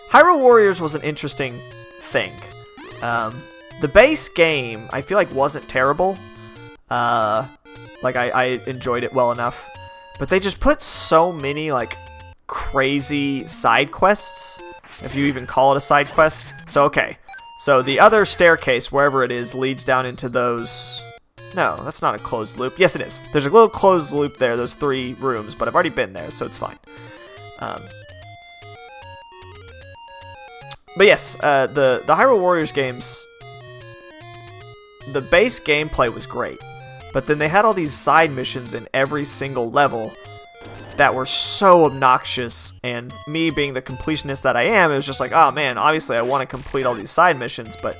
[SPEAKER 1] Hyrule Warriors was an interesting thing. The base game, I feel like, wasn't terrible. Like, I enjoyed it well enough. But they just put so many, like, crazy side quests, if you even call it a side quest. So, okay. So, the other staircase, wherever it is, leads down into those... No, that's not a closed loop. Yes, it is. There's a little closed loop there, those 3 rooms, but I've already been there, so it's fine. But yes, the Hyrule Warriors games, the base gameplay was great, but then they had all these side missions in every single level that were so obnoxious, and me being the completionist that I am, it was just like, oh man, obviously I want to complete all these side missions, but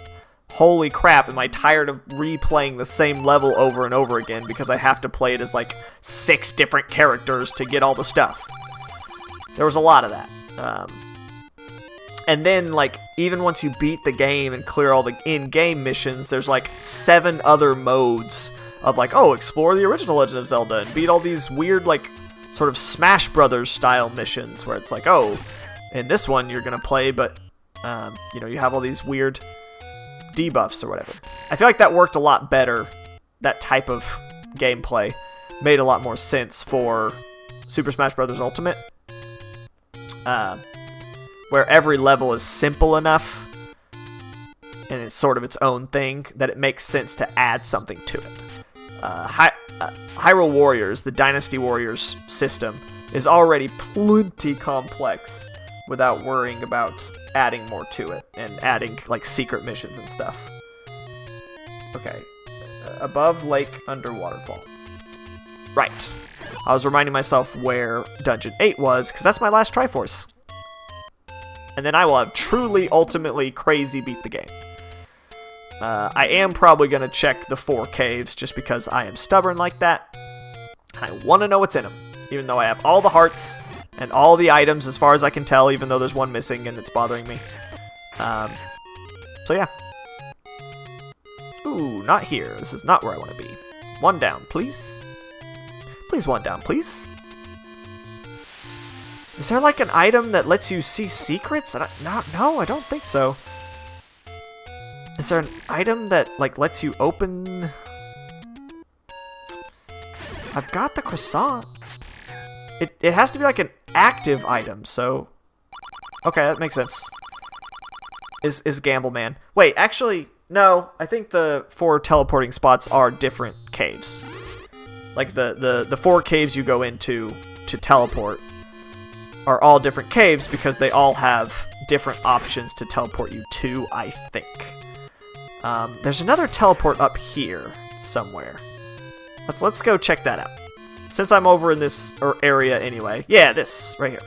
[SPEAKER 1] holy crap, am I tired of replaying the same level over and over again because I have to play it as like 6 different characters to get all the stuff. There was a lot of that. And then, like, even once you beat the game and clear all the in-game missions, there's like 7 other modes of like, oh, explore the original Legend of Zelda and beat all these weird, like, sort of Smash Brothers style missions where it's like, oh, in this one you're gonna play, but you know, you have all these weird debuffs or whatever. I feel like that worked a lot better. That type of gameplay made a lot more sense for Super Smash Bros. Ultimate, where every level is simple enough and it's sort of its own thing that it makes sense to add something to it. Hyrule Warriors, the Dynasty Warriors system, is already plenty complex without worrying about adding more to it and adding like secret missions and stuff. Okay, above lake, under waterfall. Right. I was reminding myself where Dungeon 8 was, because that's my last Triforce. and then I will have truly, ultimately, crazy beat the game. I am probably going to check the 4 caves, just because I am stubborn like that. I want to know what's in them, even though I have all the hearts and all the items as far as I can tell, even though there's one missing and it's bothering me. So yeah. Ooh, not here. This is not where I want to be. 1 down, please. Please 1 down, please. Is there like an item that lets you see secrets? No, I don't think so. Is there an item that like lets you open... I've got the croissant. It has to be like an active item, so... Okay, that makes sense. Is Gamble Man. Wait, actually, no. I think the 4 teleporting spots are different caves. Like, the 4 caves you go into to teleport are all different caves because they all have different options to teleport you to, I think. There's another teleport up here somewhere. Let's go check that out. Since I'm over in this area anyway. Yeah, this right here.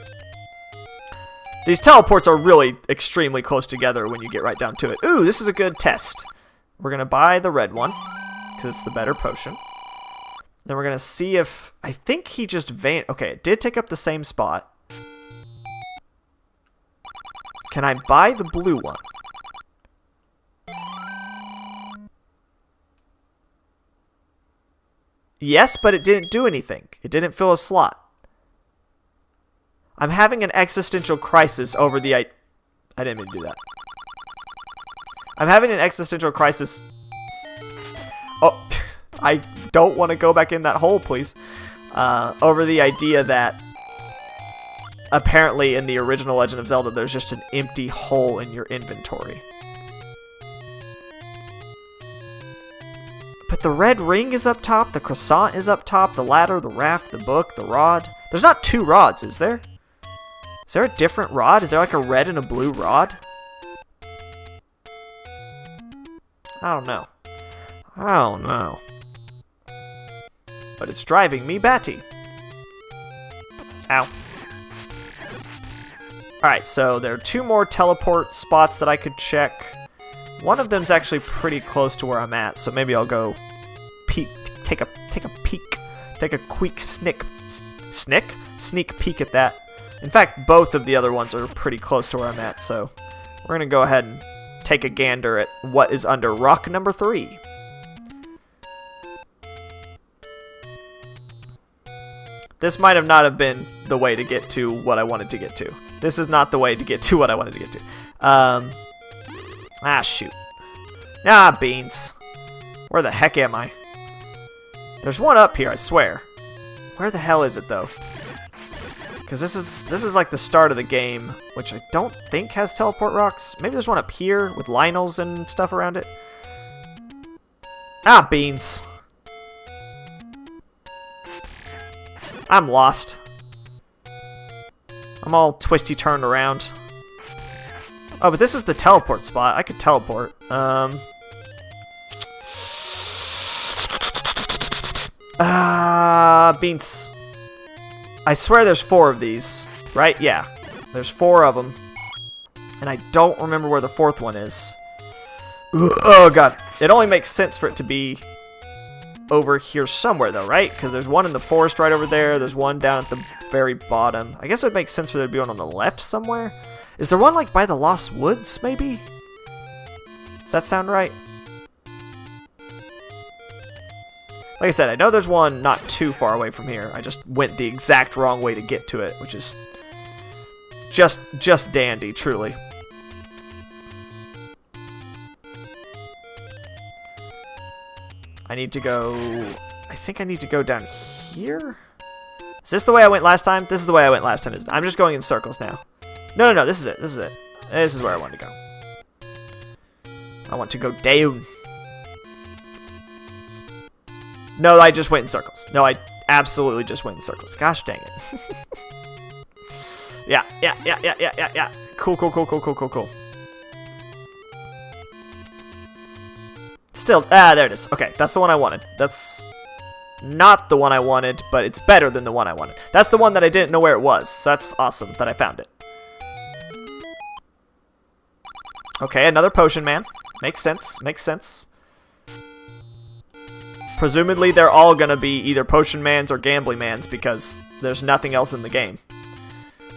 [SPEAKER 1] These teleports are really extremely close together when you get right down to it. Ooh, this is a good test. We're going to buy the red one, because it's the better potion. Then we're going to see if... I think he just Okay, it did take up the same spot. Can I buy the blue one? Yes, but it didn't do anything. It didn't fill a slot. I'm having an existential crisis over the... I didn't mean to do that. I'm having an existential crisis... Oh, I don't want to go back in that hole, please. Over the idea that apparently in the original Legend of Zelda, there's just an empty hole in your inventory. But the red ring is up top, the croissant is up top, the ladder, the raft, the book, the rod. There's not 2 rods, is there? Is there a different rod? Is there like a red and a blue rod? I don't know. I don't know. But it's driving me batty. Ow. Alright, so there are 2 more teleport spots that I could check. One of them's actually pretty close to where I'm at, so maybe I'll go peek, take a peek, take a quick sneak peek at that. In fact, both of the other ones are pretty close to where I'm at, so we're gonna go ahead and take a gander at what is under rock number 3. This might have not have been the way to get to what I wanted to get to. This is not the way to get to what I wanted to get to. Ah, shoot. Ah, beans. Where the heck am I? There's one up here, I swear. Where the hell is it, though? Because this is like the start of the game, which I don't think has teleport rocks. Maybe there's one up here with Lionels and stuff around it. Ah, beans. I'm lost. I'm all twisty turned around. Oh, but this is the teleport spot. I could teleport. Beans. I swear there's 4 of these, right? Yeah. There's 4 of them. And I don't remember where the 4th one is. Oh, God. It only makes sense for it to be over here somewhere, though, right? Because there's one in the forest right over there. There's one down at the very bottom. I guess it would make sense for there to be one on the left somewhere. Is there one, like, by the Lost Woods, maybe? Does that sound right? Like I said, I know there's one not too far away from here. I just went the exact wrong way to get to it, which is just dandy, truly. I need to go... I think I need to go down here? Is this the way I went last time? This is the way I went last time, isn't it? I'm just going in circles now. No, this is it. This is it. This is where I want to go. I want to go down. No, I just went in circles. No, I absolutely just went in circles. Gosh dang it. Yeah. Cool. Still, there it is. Okay, that's the one I wanted. That's not the one I wanted, but it's better than the one I wanted. That's the one that I didn't know where it was. So that's awesome that I found it. Okay, another potion man. Makes sense. Makes sense. Presumably, they're all gonna be either potion mans or gambling mans because there's nothing else in the game.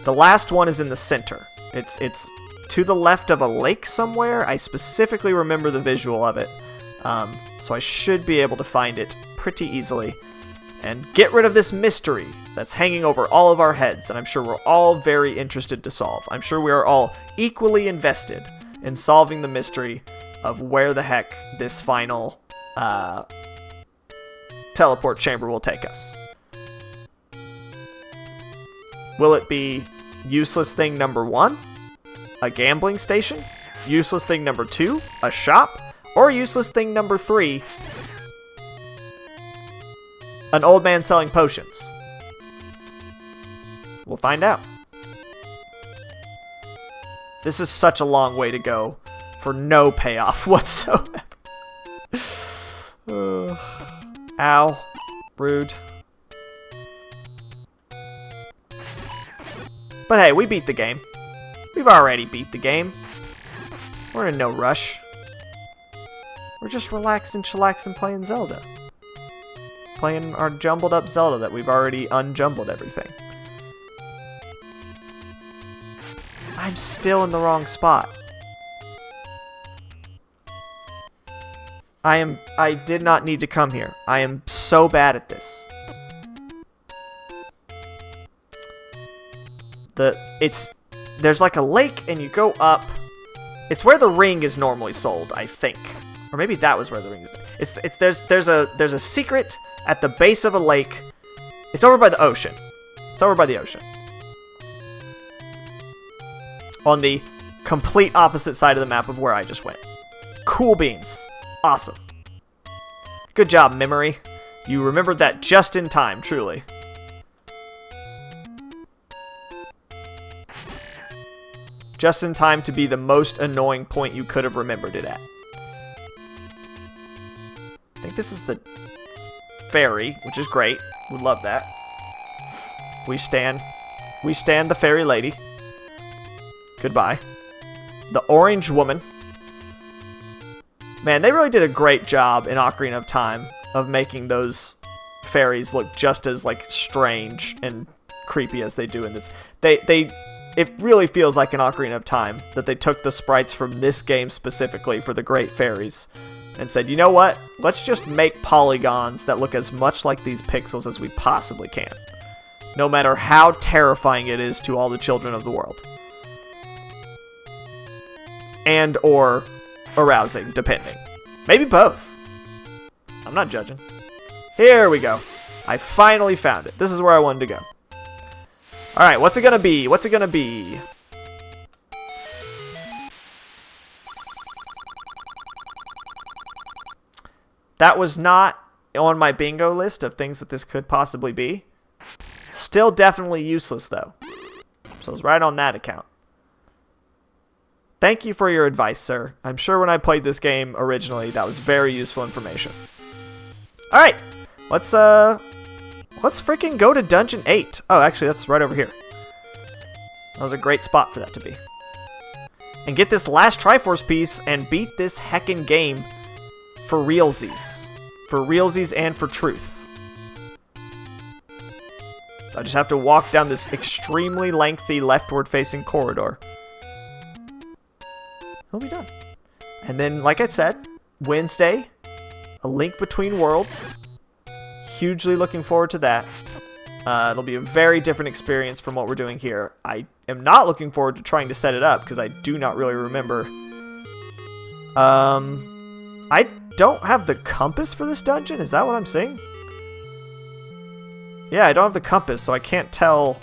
[SPEAKER 1] The last one is in the center. It's to the left of a lake somewhere. I specifically remember the visual of it. So I should be able to find it pretty easily. And get rid of this mystery that's hanging over all of our heads, and I'm sure we're all very interested to solve. I'm sure we are all equally invested in solving the mystery of where the heck this final teleport chamber will take us. Will it be useless thing number 1, a gambling station? Useless thing number 2, a shop? Or useless thing number 3, an old man selling potions? We'll find out. This is such a long way to go for no payoff whatsoever. Ow. Rude. But hey, we beat the game. We've already beat the game. We're in no rush. We're just relaxing, chillaxing, playing Zelda. Playing our jumbled up Zelda that we've already unjumbled everything. I'm still in the wrong spot. I did not need to come here. I am so bad at this. There's like a lake and you go up. It's where the ring is normally sold, I think. Or maybe that was where the ring is. There's a secret at the base of a lake. It's over by the ocean. It's over by the ocean. On the complete opposite side of the map of where I just went. Cool beans. Awesome. Good job, memory. You remembered that just in time, truly. Just in time to be the most annoying point you could have remembered it at. I think this is the fairy, which is great. Would love that. We stand the fairy lady. Goodbye. The orange woman. Man, they really did a great job in Ocarina of Time of making those fairies look just as like strange and creepy as they do in this. It really feels like an Ocarina of Time that they took the sprites from this game specifically for the great fairies and said, you know what? Let's just make polygons that look as much like these pixels as we possibly can. No matter how terrifying it is to all the children of the world. And or arousing, depending. Maybe both. I'm not judging. Here we go. I finally found it. This is where I wanted to go. Alright, what's it gonna be? What's it gonna be? That was not on my bingo list of things that this could possibly be. Still definitely useless, though. So it's right on that account. Thank you for your advice, sir. I'm sure when I played this game originally, that was very useful information. Alright, let's freaking go to Dungeon 8. Oh, actually, that's right over here. That was a great spot for that to be. And get this last Triforce piece and beat this heckin' game for realsies. For realsies and for truth. I just have to walk down this extremely lengthy leftward-facing corridor. It'll be done. And then, like I said, Wednesday, A Link Between Worlds. Hugely looking forward to that. It'll be a very different experience from what we're doing here. I am not looking forward to trying to set it up, because I do not really remember. I don't have the compass for this dungeon? Is that what I'm saying? Yeah, I don't have the compass, so I can't tell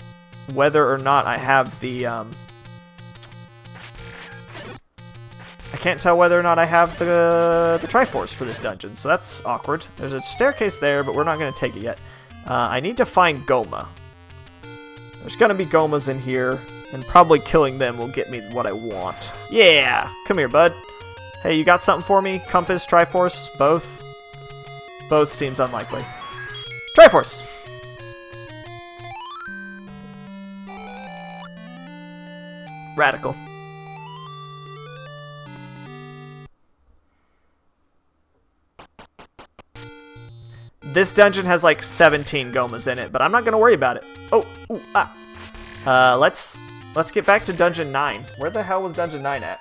[SPEAKER 1] whether or not I have the, I can't tell whether or not I have the Triforce for this dungeon, so that's awkward. There's a staircase there, but we're not going to take it yet. I need to find Goma. There's going to be Gomas in here, and probably killing them will get me what I want. Yeah! Come here, bud. Hey, you got something for me? Compass, Triforce, both? Both seems unlikely. Triforce! Radical. This dungeon has like 17 Gomas in it, but I'm not gonna worry about it. Oh, ooh, ah. Let's get back to Dungeon 9. Where the hell was Dungeon 9 at?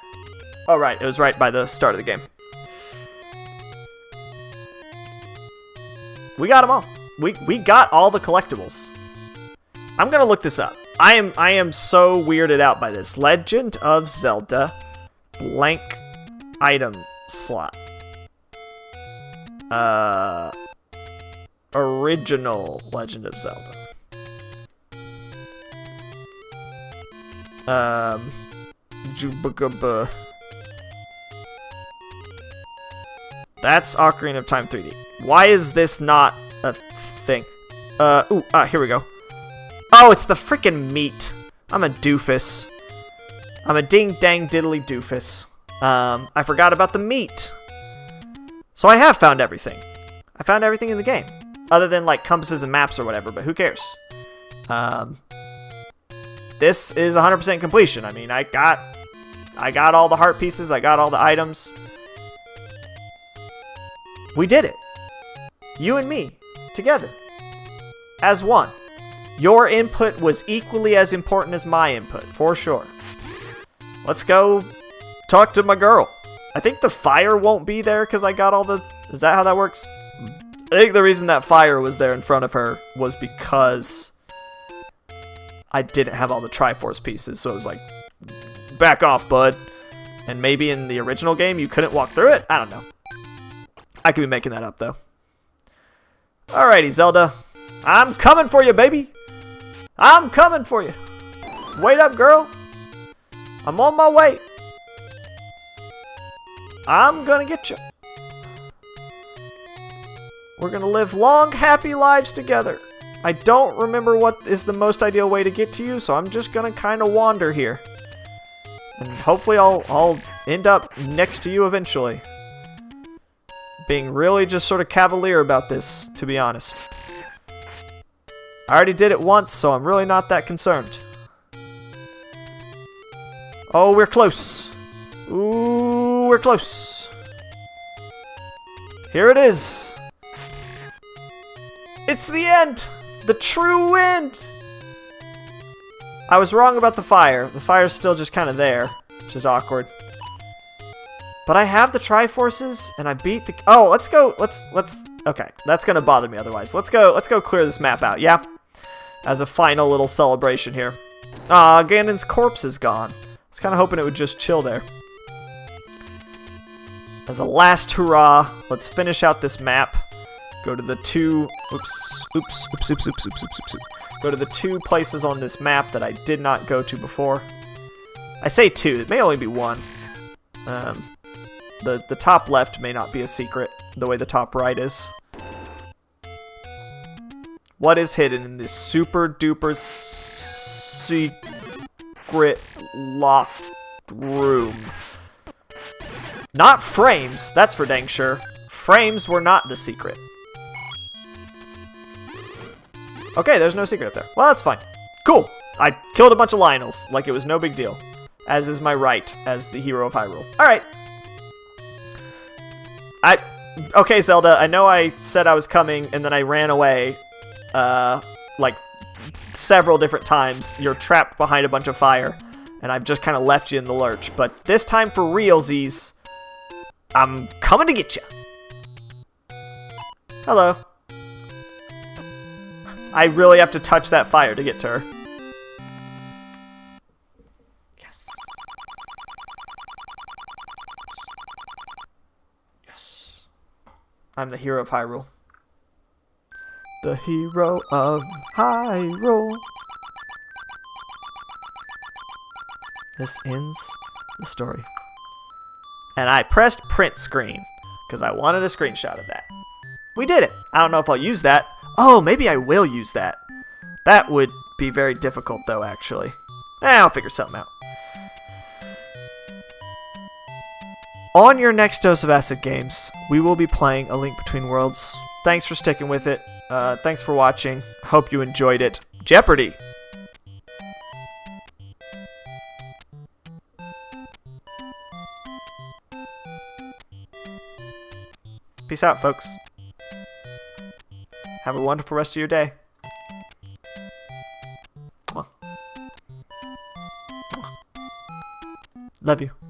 [SPEAKER 1] Oh, right. It was right by the start of the game. We got them all. We got all the collectibles. I'm gonna look this up. I am so weirded out by this. Legend of Zelda blank item slot. Original Legend of Zelda. Jubagaba. That's Ocarina of Time 3D. Why is this not a thing? Here we go. Oh, it's the freaking meat. I'm a doofus. I'm a ding-dang diddly doofus. I forgot about the meat. So I have found everything. I found everything in the game. Other than, like, compasses and maps or whatever, but who cares? This is 100% completion. I mean, I got all the heart pieces. I got all the items. We did it. You and me. Together. As one. Your input was equally as important as my input, for sure. Let's go talk to my girl. I think the fire won't be there because I got all the... Is that how that works? I think the reason that fire was there in front of her was because I didn't have all the Triforce pieces, so it was like, back off, bud. And maybe in the original game you couldn't walk through it? I don't know. I could be making that up, though. Alrighty, Zelda. I'm coming for you, baby. I'm coming for you. Wait up, girl. I'm on my way. I'm gonna get you. We're gonna live long, happy lives together. I don't remember what is the most ideal way to get to you, so I'm just gonna kind of wander here. And hopefully I'll end up next to you eventually. Being really just sort of cavalier about this, to be honest. I already did it once, so I'm really not that concerned. Oh, we're close. Ooh, we're close. Here it is. It's the end. The true end. I was wrong about the fire. The fire's still just kind of there, which is awkward. But I have the Triforces, and I beat the... Oh, let's go... Let's... Okay, that's gonna bother me otherwise. Let's go clear this map out, yeah? As a final little celebration here. Aw, Ganon's corpse is gone. I was kind of hoping it would just chill there. As a last hurrah, let's finish out this map. Go to the two... Oops. Go to the two places on this map that I did not go to before. I say two, it may only be one. The top left may not be a secret, the way the top right is. What is hidden in this super duper secret locked room? Not frames, that's for dang sure. Frames were not the secret. Okay, there's no secret up there. Well, that's fine. Cool! I killed a bunch of Lionels, like it was no big deal. As is my right, as the hero of Hyrule. Alright. Okay, Zelda, I know I said I was coming, and then I ran away, like, several different times. You're trapped behind a bunch of fire, and I've just kind of left you in the lurch. But this time for realsies, I'm coming to get you. Hello. I really have to touch that fire to get to her. Yes. Yes. I'm the hero of Hyrule. The hero of Hyrule. This ends the story. And I pressed print screen because I wanted a screenshot of that. We did it. I don't know if I'll use that. Oh, maybe I will use that. That would be very difficult, though, actually. I'll figure something out. On your next dose of Acid Games, we will be playing A Link Between Worlds. Thanks for sticking with it. Thanks for watching. Hope you enjoyed it. Jeopardy! Peace out, folks. Have a wonderful rest of your day. Mwah. Mwah. Love you.